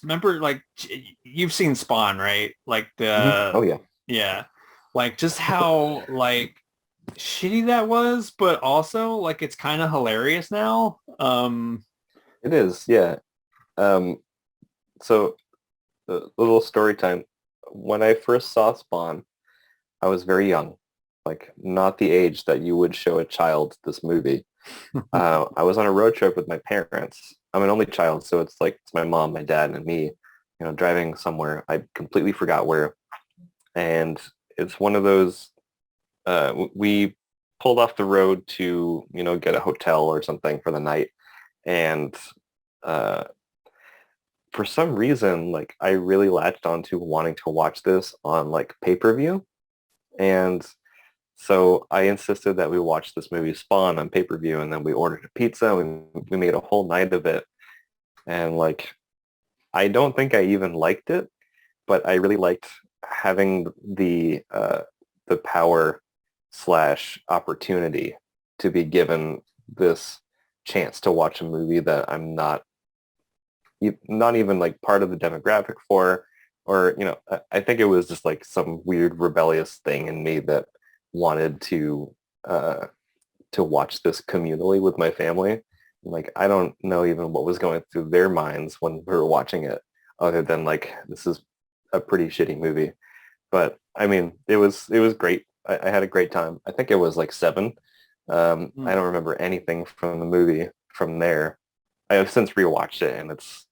remember like you've seen Spawn, right? Like Hmm. the Oh yeah, yeah. Like just how like shitty that was, but also like it's kind of hilarious now. it is. Yeah. Um, so a little story time. When I first saw Spawn, I was very young, like not the age that you would show a child this movie. I was on a road trip with my parents. I'm an only child, so it's like it's my mom, my dad, and me, driving somewhere. I completely forgot where. And it's one of those, we pulled off the road to, get a hotel or something for the night. And uh, for some reason, like I really latched onto wanting to watch this on like pay-per-view. And so I insisted that we watch this movie Spawn on pay-per-view, and then we ordered a pizza. We made a whole night of it. And like, I don't think I even liked it, but I really liked having the power slash opportunity to be given this chance to watch a movie that I'm not even like part of the demographic for, or I think it was just like some weird rebellious thing in me that wanted uh, to watch this communally with my family. Like I don't know even what was going through their minds when we were watching it, other than like this is a pretty shitty movie. But I mean, it was great. I had a great time. I think it was like 7. I don't remember anything from the movie from there. I have since rewatched it, and it's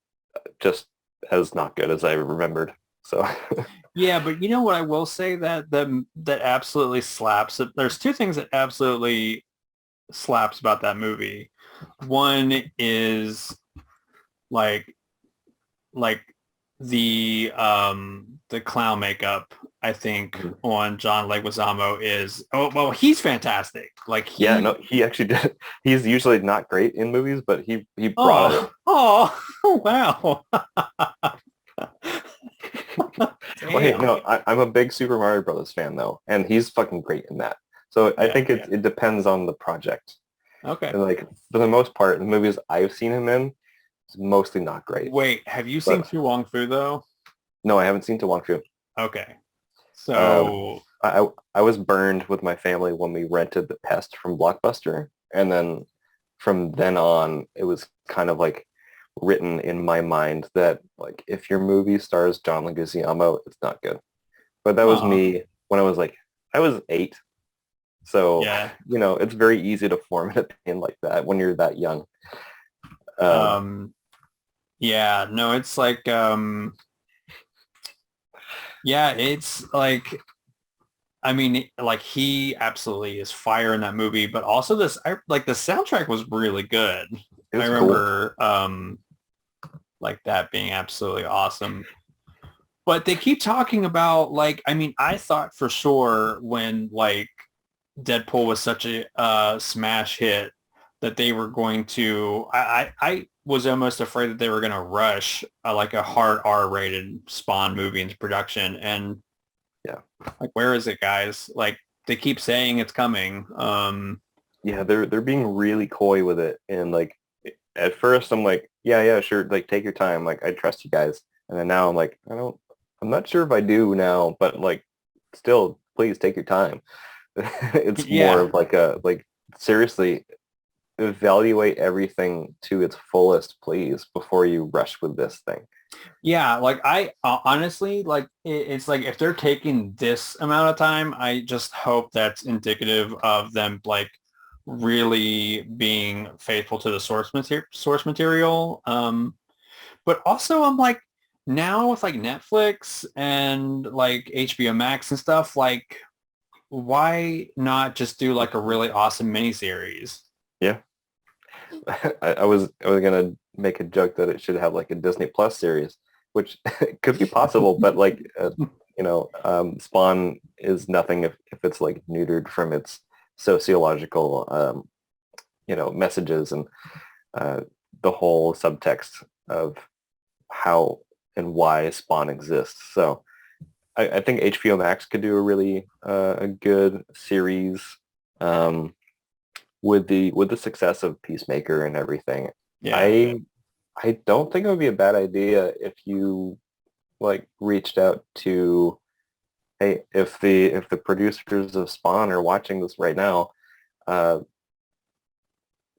just as not good as I remembered. So Yeah, but you know what I will say that absolutely slaps. There's two things that absolutely slaps about that movie. One is like like the clown makeup. I think, on John Leguizamo is, oh, well, he's fantastic. Like Yeah, he, no, he actually did. He's usually not great in movies, but he brought it. oh, oh, wow. Well, hey, Damn. no, I'm a big Super Mario Brothers fan though, and he's fucking great in that. So I Yeah, think it depends on the project. okay. And like for the most part, the movies I've seen him in is mostly not great. Wait, have you seen But Tu Wong Fu though? no, I haven't seen To Wong Fu. Okay. Um, So, I was burned with my family when we rented The Pest from Blockbuster, and then from then on, it was kind of like written in my mind that like if your movie stars John Leguizamo, it's not good. But that was oh, me when I was 8. So, yeah. it's very easy to form an opinion like that when you're that young. Um, Um, yeah, no, it's like, yeah, it's like, I mean, like he absolutely is fire in that movie, but also like the soundtrack was really good. it I was cool. remember, like that being absolutely awesome. But they keep talking about like, I mean, I thought for sure when like Deadpool was such a smash hit that they were going to. I was almost afraid that they were going to rush like a hard R-rated Spawn movie into production, and Yeah. like, where is it, guys? Like, they keep saying it's coming. Yeah, they're being really coy with it. And like at first I'm like, yeah, yeah, sure, like take your time. Like I trust you guys. And then now I'm like, I'm not sure if I do now, but like still, please take your time. It's more Yeah, of like seriously evaluate everything to its fullest, please, before you rush with this thing. yeah. Like I honestly, like it's like if they're taking this amount of time, I just hope that's indicative of them like really being faithful to the source material. But also I'm like, now with like Netflix and like HBO Max and stuff, like why not just do like a really awesome miniseries? Yeah. I was gonna make a joke that it should have like a Disney Plus series, which could be possible, but like Spawn is nothing if it's like neutered from its sociological messages and uh, the whole subtext of how and why Spawn exists. So I think HBO Max could do a really a good series. Um, with the success of Peacemaker and everything, Yeah. I I don't think it would be a bad idea if you like reached out to, hey, if the producers of Spawn are watching this right now, uh,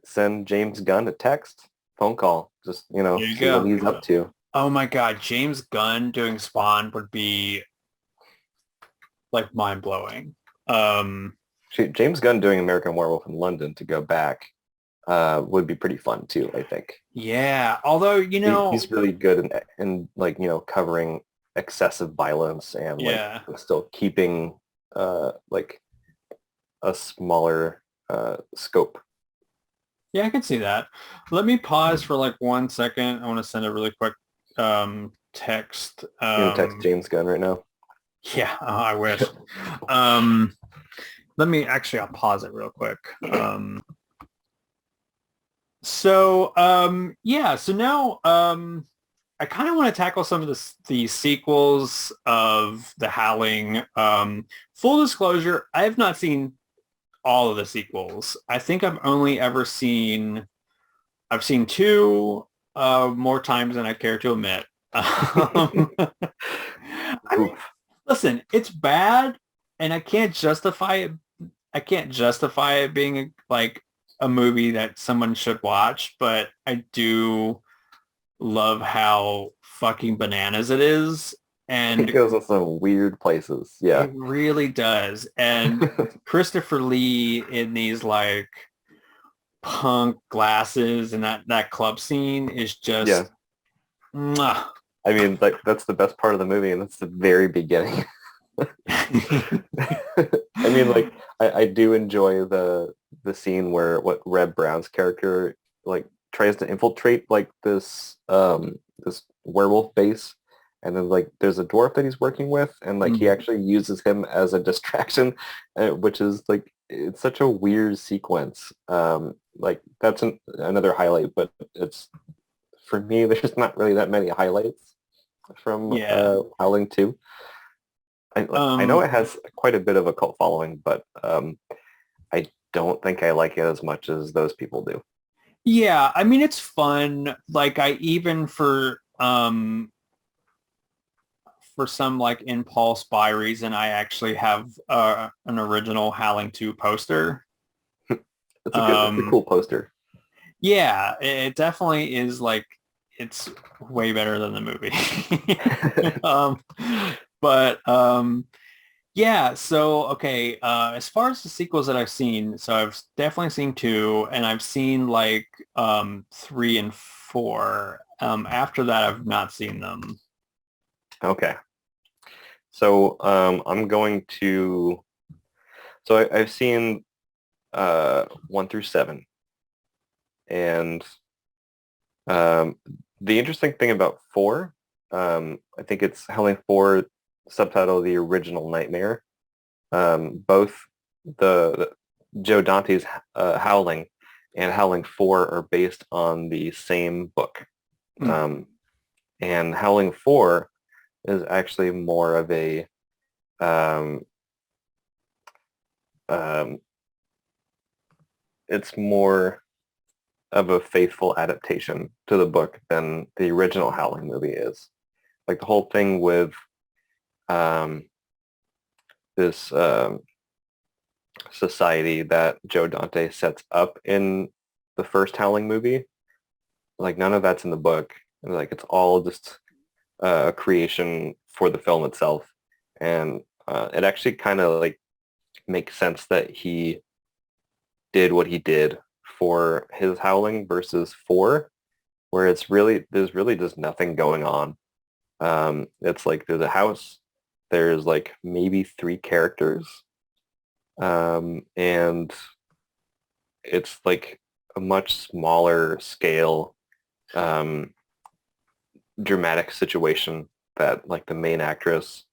send James Gunn a text, phone call, just There you see what go. he's up to. Oh my God, James Gunn doing Spawn would be like mind blowing. Um, James Gunn doing American Werewolf in London to go back would be pretty fun too, I think. yeah. Although, He's really good in like covering excessive violence and like yeah. still keeping like a smaller scope. Yeah, I can see that. Let me pause for like 1 second. I want to send a really quick text. You gonna text James Gunn right now? Yeah, I wish. Um, let me actually, I'll pause it real quick. Yeah, so now I kind of want to tackle some of the sequels of The Howling. Full disclosure, I have not seen all of the sequels. I think I've seen two more times than I care to admit. I mean, Oof. listen, it's bad, and I can't justify it. I can't justify it being like a movie that someone should watch, but I do love how fucking bananas it is, It and goes in some weird places. Yeah. it really does. And Christopher Lee in these like punk glasses and that club scene is Yeah. just mwah. I mean, like that's the best part of the movie, and that's the very beginning. I mean, like I do enjoy the scene where what Reb Brown's character like tries to infiltrate like this werewolf base and then like there's a dwarf that he's working with, and like he Mm. actually uses him as a distraction, which is like it's such a weird sequence. Like that's another highlight, but it's for me there's not really that many highlights from Yeah. Howling 2. I know Um, it has quite a bit of a cult following, but I don't think I like it as much as those people do. yeah, I mean it's fun. Like I even for some like impulse buy reason, I actually have an original Howling 2 poster. It's a Um, cool poster. yeah, it definitely is like it's way better than the movie. um, but yeah, so okay, as far as the sequels that I've seen, so I've definitely seen two, and I've seen like three and four. After that, I've not seen them. Okay. So I'm going to. So I've seen 1 through 7, and um, the interesting thing about 4, I think it's Howling 4, subtitle The Original Nightmare. Both the Joe Dante's Howling and Howling 4 are based on the same book. Mm. Um, and Howling 4 is actually more of a um, um, it's more of a faithful adaptation to the book than the original Howling movie is. Like the whole thing with um, this society that Joe Dante sets up in the first Howling movie, like none of that's in the book. Like it's all just a creation for the film itself, and it actually kind of like makes sense that he did what he did for his Howling versus 4, where there's really just nothing going on. It's like there's a house, there's like maybe 3 characters, and it's like a much smaller scale um, dramatic situation that like the main actress,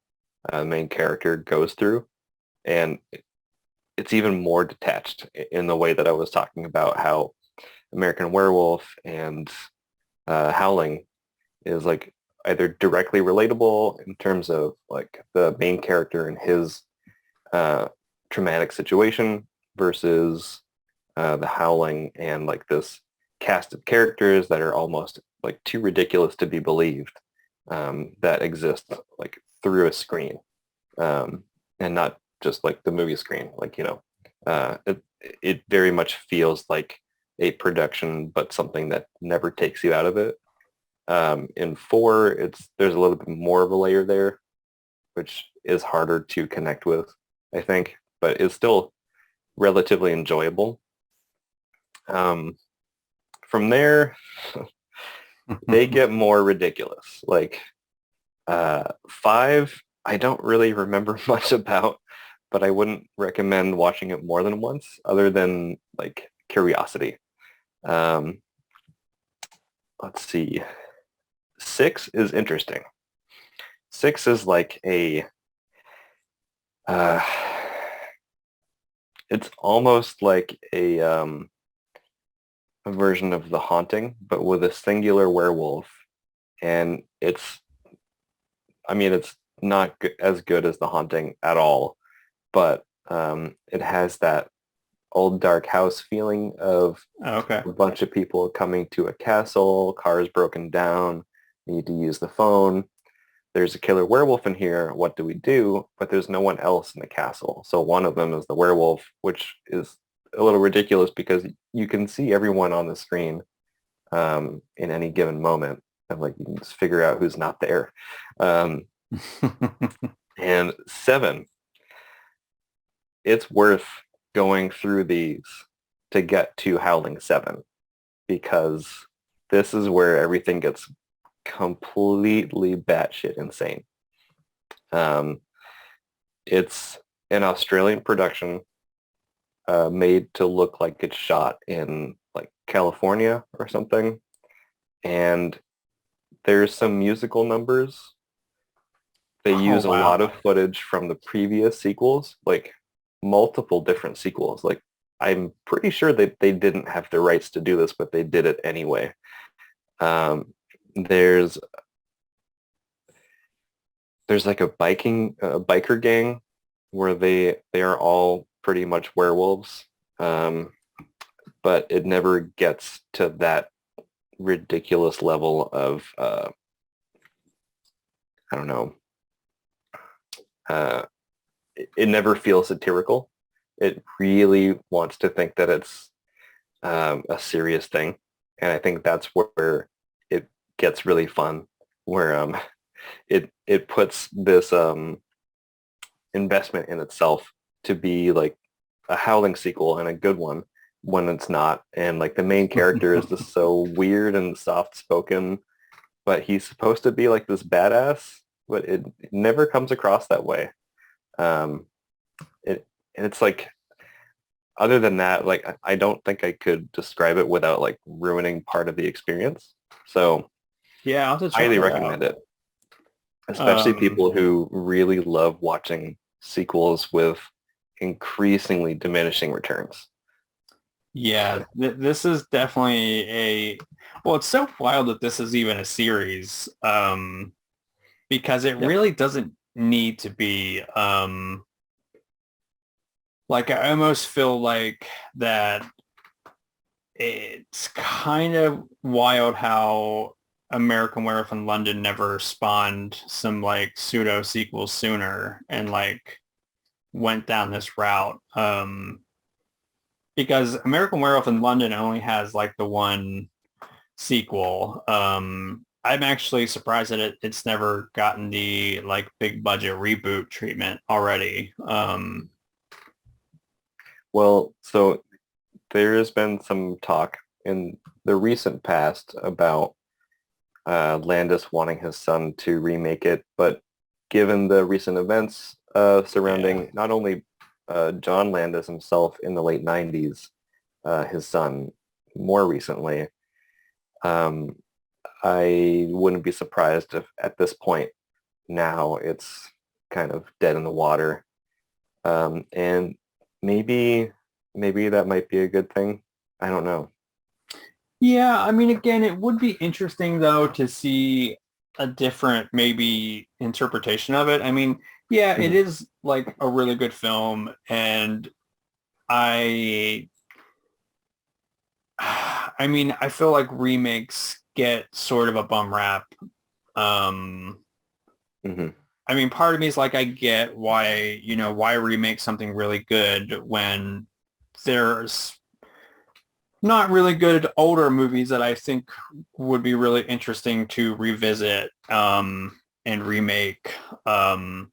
main character goes through, and it's even more detached in the way that I was talking about how American Werewolf and Howling is like either directly relatable in terms of like the main character and his uh, traumatic situation versus the Howling and like this cast of characters that are almost like too ridiculous to be believed, that exist like through a screen, um, and not just like the movie screen. Like it very much feels like a production, but something that never takes you out of it. In 4, there's a little bit more of a layer there, which is harder to connect with, I think, but it's still relatively enjoyable. Um, from there, they get more ridiculous. Like 5, I don't really remember much about, but I wouldn't recommend watching it more than once, other than like curiosity. Um, let's see. 6 is interesting. 6 is like uh, it's almost like a version of The Haunting, but with a singular werewolf. And I mean, it's not as good as The Haunting at all, but it has that old dark house feeling of Okay. a bunch of people coming to a castle, cars broken down, need to use the phone. There's a killer werewolf in here. What do we do? But there's no one else in the castle. So one of them is the werewolf, which is a little ridiculous because you can see everyone on the screen in any given moment. And like you can just figure out who's not there. Um, and 7, it's worth going through these to get to Howling 7 because this is where everything gets completely batshit insane. Um, it's an Australian production, made to look like it's shot in like California or something. And there's some musical numbers, They Oh, use a lot wow. of footage from the previous sequels, like multiple different sequels. Like I'm pretty sure that they didn't have the rights to do this, but they did it anyway. Um, there's like a biker gang where they are all pretty much werewolves, but it never gets to that ridiculous level of I don't know. Uh, it never feels satirical. It really wants to think that it's a serious thing, and I think that's where it gets really fun. Where it puts this investment in itself to be like a Howling sequel and a good one when it's not. And like the main character is just so weird and soft spoken, but he's supposed to be like this badass, but it never comes across that way. Um, and it's like other than that, like I don't think I could describe it without like ruining part of the experience. So Yeah, I'll have to check highly that out. recommend it, especially Um, people who really love watching sequels with increasingly diminishing returns. yeah, this is definitely well, it's so wild that this is even a series, because it Yeah. really doesn't need to be. Like I almost feel like that it's kind of wild how American Werewolf in London never spawned some like pseudo sequels sooner and like went down this route. Because American Werewolf in London only has like the one sequel. I'm actually surprised that it's never gotten the like big budget reboot treatment already. Well, so there has been some talk in the recent past about Landis wanting his son to remake it, but given the recent events Yeah. surrounding not only John Landis himself in the late 90s, his son more recently, um, I wouldn't be surprised if at this point now it's kind of dead in the water. And maybe that might be a good thing. I don't know. Yeah, I mean, again, it would be interesting though to see a different maybe interpretation of it. I mean, yeah, it Mhm. is like a really good film, and I, I mean, I feel like remakes get sort of a bum rap. Um, Mhm. I mean, part of me is like, I get why, why remake something really good when there's not really good older movies that I think would be really interesting to revisit and remake. Um,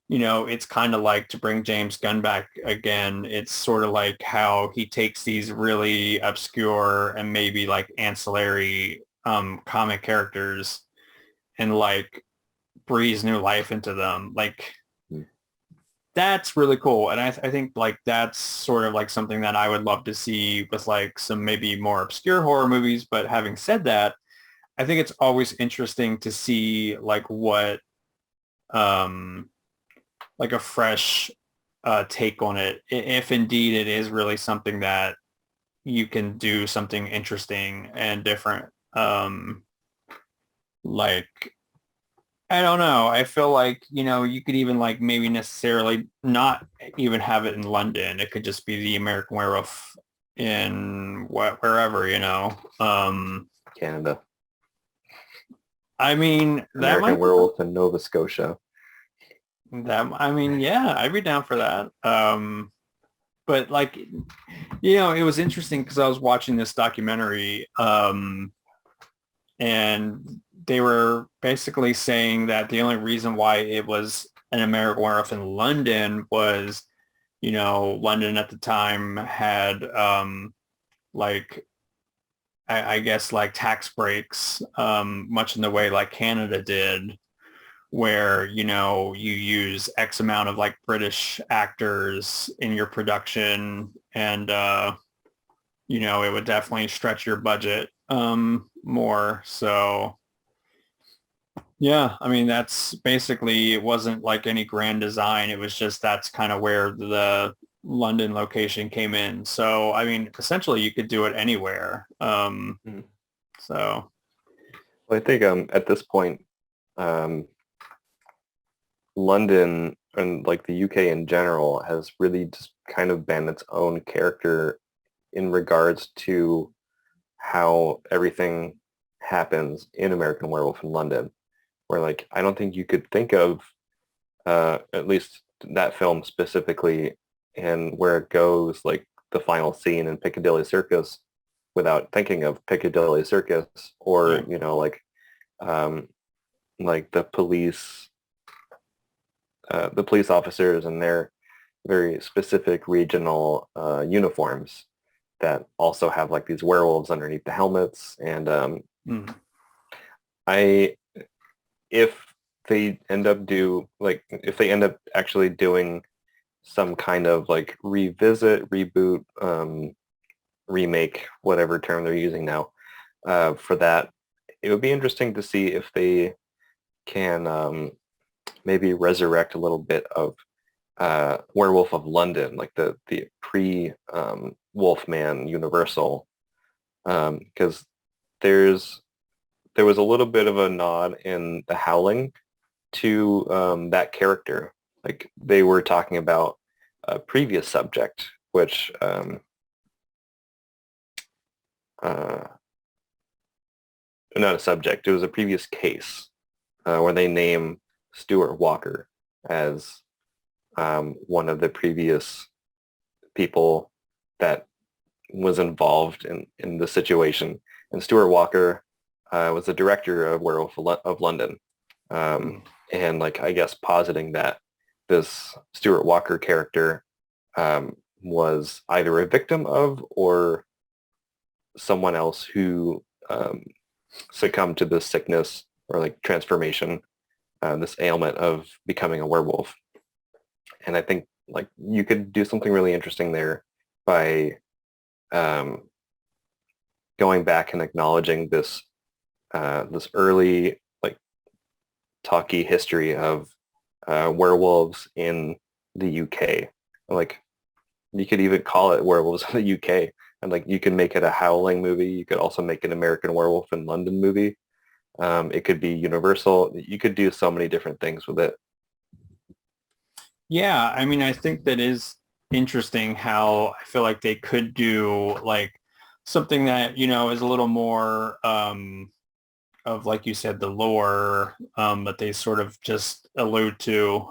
it's kind of like to bring James Gunn back again. It's sort of like how he takes these really obscure and maybe like ancillary comic characters and like breathes new life into them. Like Mhm. that's really cool. And I think like that's sort of like something that I would love to see with like some maybe more obscure horror movies. But having said that, I think it's always interesting to see like what um like a fresh take on it, if indeed it is really something that you can do something interesting and different. Like I don't know. I feel like, you could even like maybe necessarily not even have it in London. It could just be the American Werewolf in wherever. Canada. I mean, American Werewolf in Nova Scotia. I mean, yeah, I'd be down for that. But like, it was interesting because I was watching this documentary, and they were basically saying that the only reason why it was an American Werewolf in London was, London at the time had like I guess like tax breaks, much in the way like Canada did, where, you use X amount of like British actors in your production and it would definitely stretch your budget more. So Yeah, I mean that's basically it wasn't like any grand design. It was just that's kind of where the London location came in. So I mean, essentially you could do it anywhere. Mhm. So Well, I think at this point, um, London and like the UK in general has really just kind of been its own character in regards to how everything happens in American Werewolf in London. Where like I don't think you could think of at least that film specifically and where it goes, like the final scene in Piccadilly Circus, without thinking of Piccadilly Circus or yeah, um, like the police officers and their very specific regional uniforms that also have like these werewolves underneath the helmets. And mm, I if they end up do like if they end up actually doing some kind of like revisit, reboot, remake, whatever term they're using now, for that, it would be interesting to see if they can maybe resurrect a little bit of Werewolf of London, like the pre Wolfman Universal, because there's there was a little bit of a nod in The Howling to that character. Like they were talking about a previous subject, which uh, not a subject, it was a previous case where they name Stuart Walker as one of the previous people that was involved in the situation. And Stuart Walker was the director of Werewolf of London. Um, mm. and like, I guess positing that this Stuart Walker character was either a victim of or someone else who succumbed to this sickness or like transformation, this ailment of becoming a werewolf. And I think like you could do something really interesting there by um, going back and acknowledging this early like talky history of werewolves in the UK. Like you could even call it Werewolves in the UK, and like you can make it a Howling movie. You could also make an American Werewolf in London movie. It could be Universal. You could do so many different things with it. Yeah, I mean I think that is interesting how I feel like they could do like something that, is a little more of like you said, the lore that they sort of just allude to.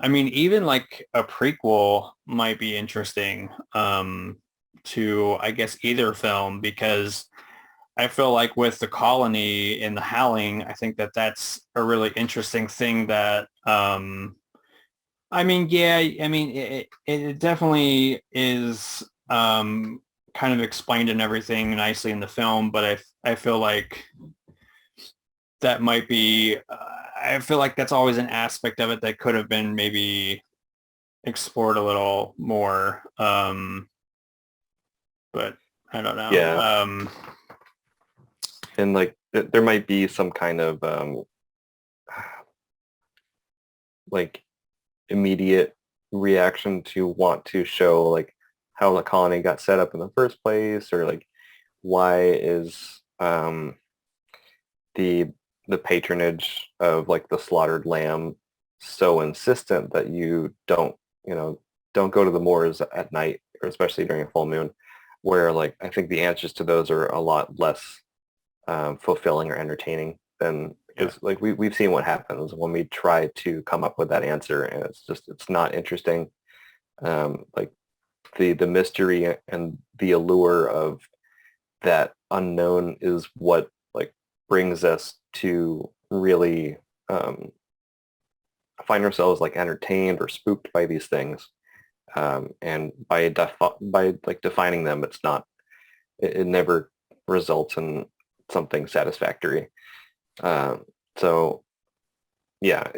I mean, even like a prequel might be interesting to, I guess, either film because I feel like with the colony in the Howling, I think that that's a really interesting thing that, I mean, yeah, I mean, it definitely is kind of explained and everything nicely in the film, but I feel like that might be, I feel like that's always an aspect of it that could have been maybe explored a little more. But I don't know. Yeah, and like there might be some kind of like immediate reaction to want to show like how the colony got set up in the first place, or like why is the the patronage of like the slaughtered lamb so insistent that you don't go to the moors at night, or especially during a full moon, where like I think the answers to those are a lot less fulfilling or entertaining than Yeah. because like we've seen what happens when we try to come up with that answer, and it's not interesting. Like the mystery and the allure of that unknown is what like brings us to really find ourselves like entertained or spooked by these things. And by like defining them, it's not it never results in something satisfactory. Um, so yeah,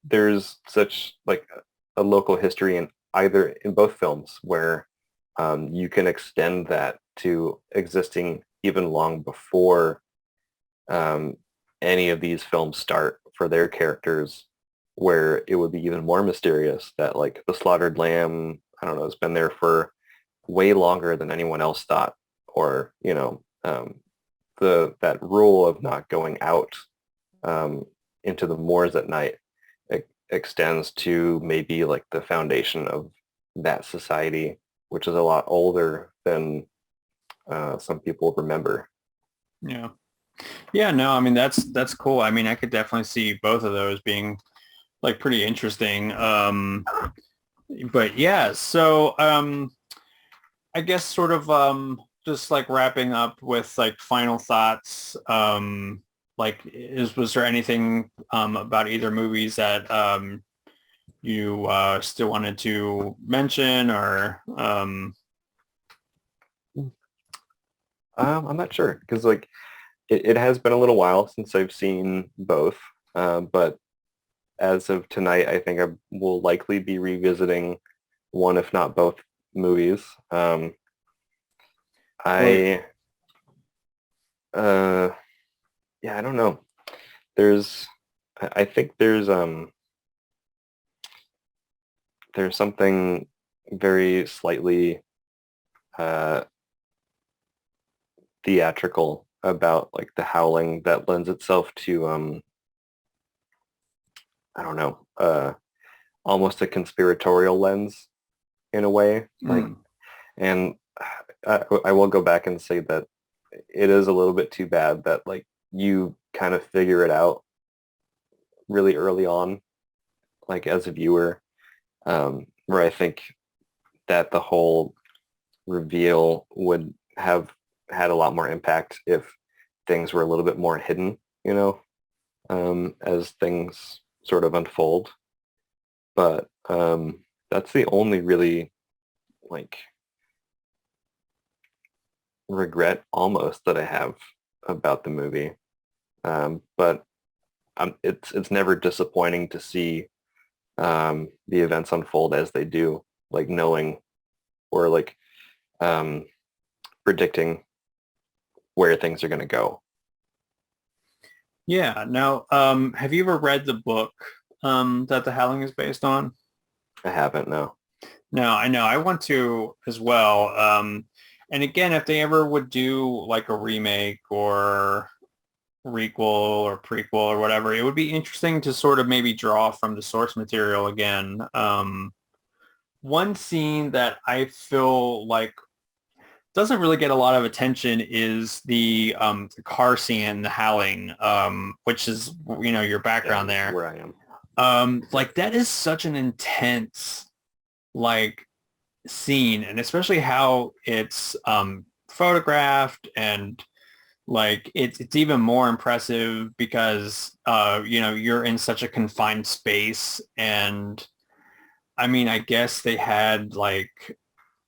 there's such like a local history in both films where you can extend that to existing even long before any of these films start for their characters, where it would be even more mysterious that like the slaughtered lamb, I don't know, has been there for way longer than anyone else thought, or that rule of not going out into the moors at night extends to maybe like the foundation of that society, which is a lot older than some people remember. Yeah. Yeah, no, I mean that's cool. I mean, I could definitely see both of those being like pretty interesting. But yeah, so I guess sort of just like wrapping up with like final thoughts. Like was there anything about either movies that you still wanted to mention or I'm not sure because like it has been a little while since I've seen both, but as of tonight, I think I will likely be revisiting one, if not both movies. I yeah, I don't know. I think there's something very slightly uh, theatrical about like The Howling that lends itself to I don't know, almost a conspiratorial lens in a way. Like, and I will go back and say that it is a little bit too bad that like you kind of figure it out really early on, like as a viewer, where I think that the whole reveal would have had a lot more impact if things were a little bit more hidden, as things sort of unfold. But that's the only really like regret almost that I have about the movie. But it's never disappointing to see the events unfold as they do, like knowing or like predicting where things are going to go. Yeah. Now, have you ever read the book that The Howling is based on? I haven't, no. No, I know. I want to as well. And again, if they ever would do like a remake or requel or prequel or whatever, it would be interesting to sort of maybe draw from the source material again. One scene that I feel like doesn't really get a lot of attention is the car scene, the Howling, which is, your background there. Where I am. Like that is such an intense like scene, and especially how it's photographed, and like it's even more impressive because you're in such a confined space. And I mean, I guess they had like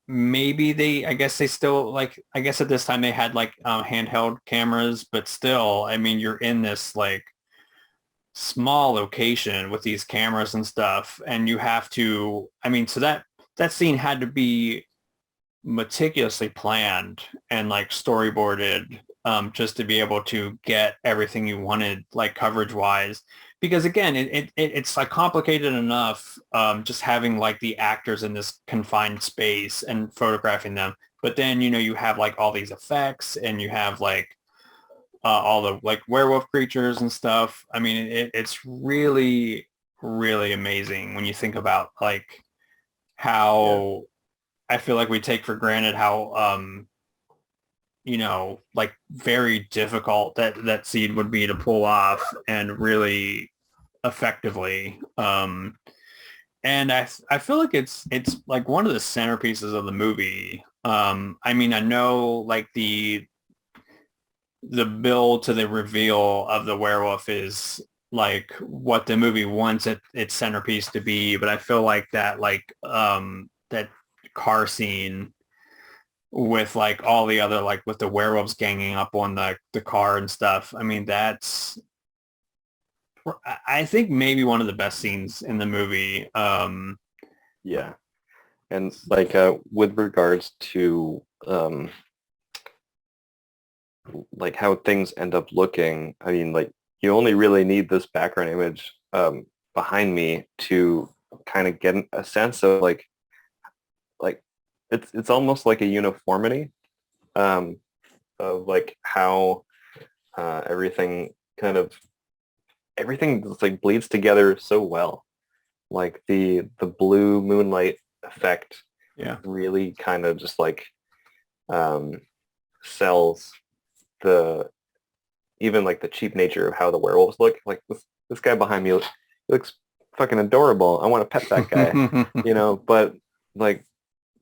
maybe they I guess they still like I guess at this time they had like handheld cameras, but still, I mean, you're in this like small location with these cameras and stuff, and you have to, I mean, so that scene had to be meticulously planned and like storyboarded, just to be able to get everything you wanted like coverage wise, because again it's like complicated enough, just having like the actors in this confined space and photographing them, but then you have like all these effects, and you have like all the like werewolf creatures and stuff. I mean, it's really, really amazing when you think about like how I feel like we take for granted how like very difficult that scene would be to pull off and really effectively. And I feel like it's like one of the centerpieces of the movie. I mean, I know like the build to the reveal of the werewolf is like what the movie wants its centerpiece to be, but I feel like that like that car scene with like all the other like with the werewolves ganging up on the car and stuff, I mean, that's I think maybe one of the best scenes in the movie. Yeah. And like with regards to like how things end up looking, I mean, like you only really need this background image behind me to kind of get a sense of like it's almost like a uniformity of like how everything just like bleeds together so well. Like the blue moonlight effect really kind of just like sells the even like the cheap nature of how the werewolves look. Like this guy behind me he looks fucking adorable. I want to pet that guy, but like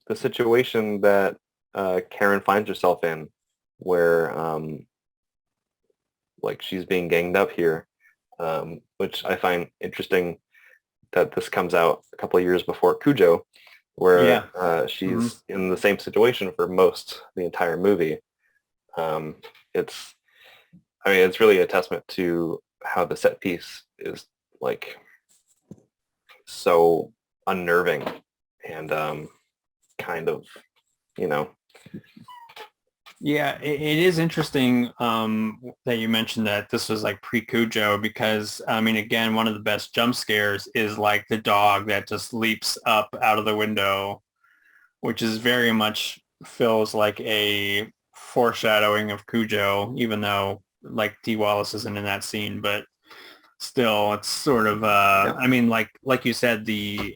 the situation that Karen finds herself in where like she's being ganged up here, which I find interesting that this comes out a couple of years before Cujo, where she's in the same situation for the entire movie. It's really a testament to how the set piece is like so unnerving and kind of, Yeah, it is interesting that you mentioned that this was like pre-Cujo because, I mean, again, one of the best jump scares is like the dog that just leaps up out of the window, which is very much feels like a foreshadowing of Cujo, even though like Dee Wallace isn't in that scene, but still it's sort of, I mean, like you said, the,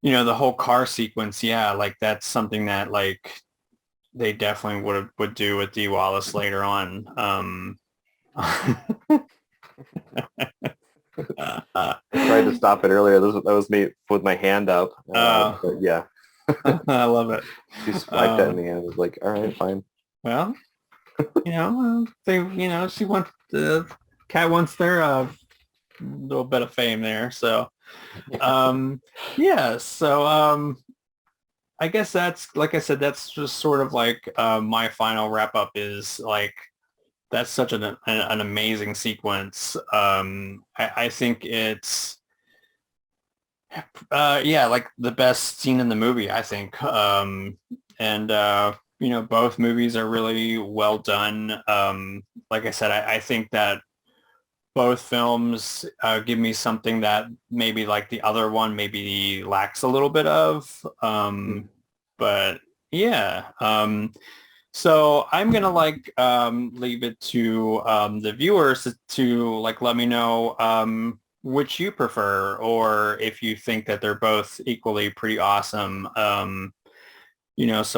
the whole car sequence, like that's something that like they definitely would do with Dee Wallace later on. I tried to stop it earlier. That was me with my hand up. But yeah. I love it. She swiped at me and I was like, all right, fine. Well, the cat wants their little bit of fame there. So, so I guess that's, like I said, that's just sort of like my final wrap up is like, that's such an amazing sequence. I think it's, like the best scene in the movie, I think. Both movies are really well done. Like I said, I think that both films give me something that maybe like the other one maybe lacks a little bit of. But yeah. So I'm gonna like leave it to the viewers to like let me know which you prefer, or if you think that they're both equally pretty awesome. So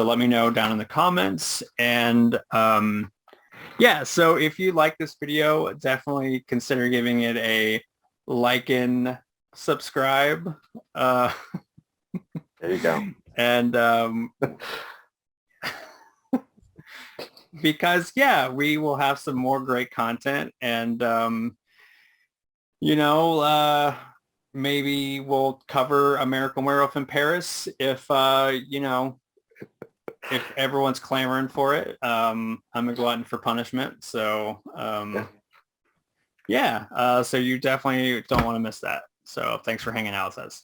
let me know down in the comments. And so if you like this video, definitely consider giving it a like and subscribe. There you go. And because we will have some more great content, and maybe we'll cover American Werewolf in Paris if if everyone's clamoring for it. I'm a glutton for punishment, so so you definitely don't want to miss that. So thanks for hanging out with us.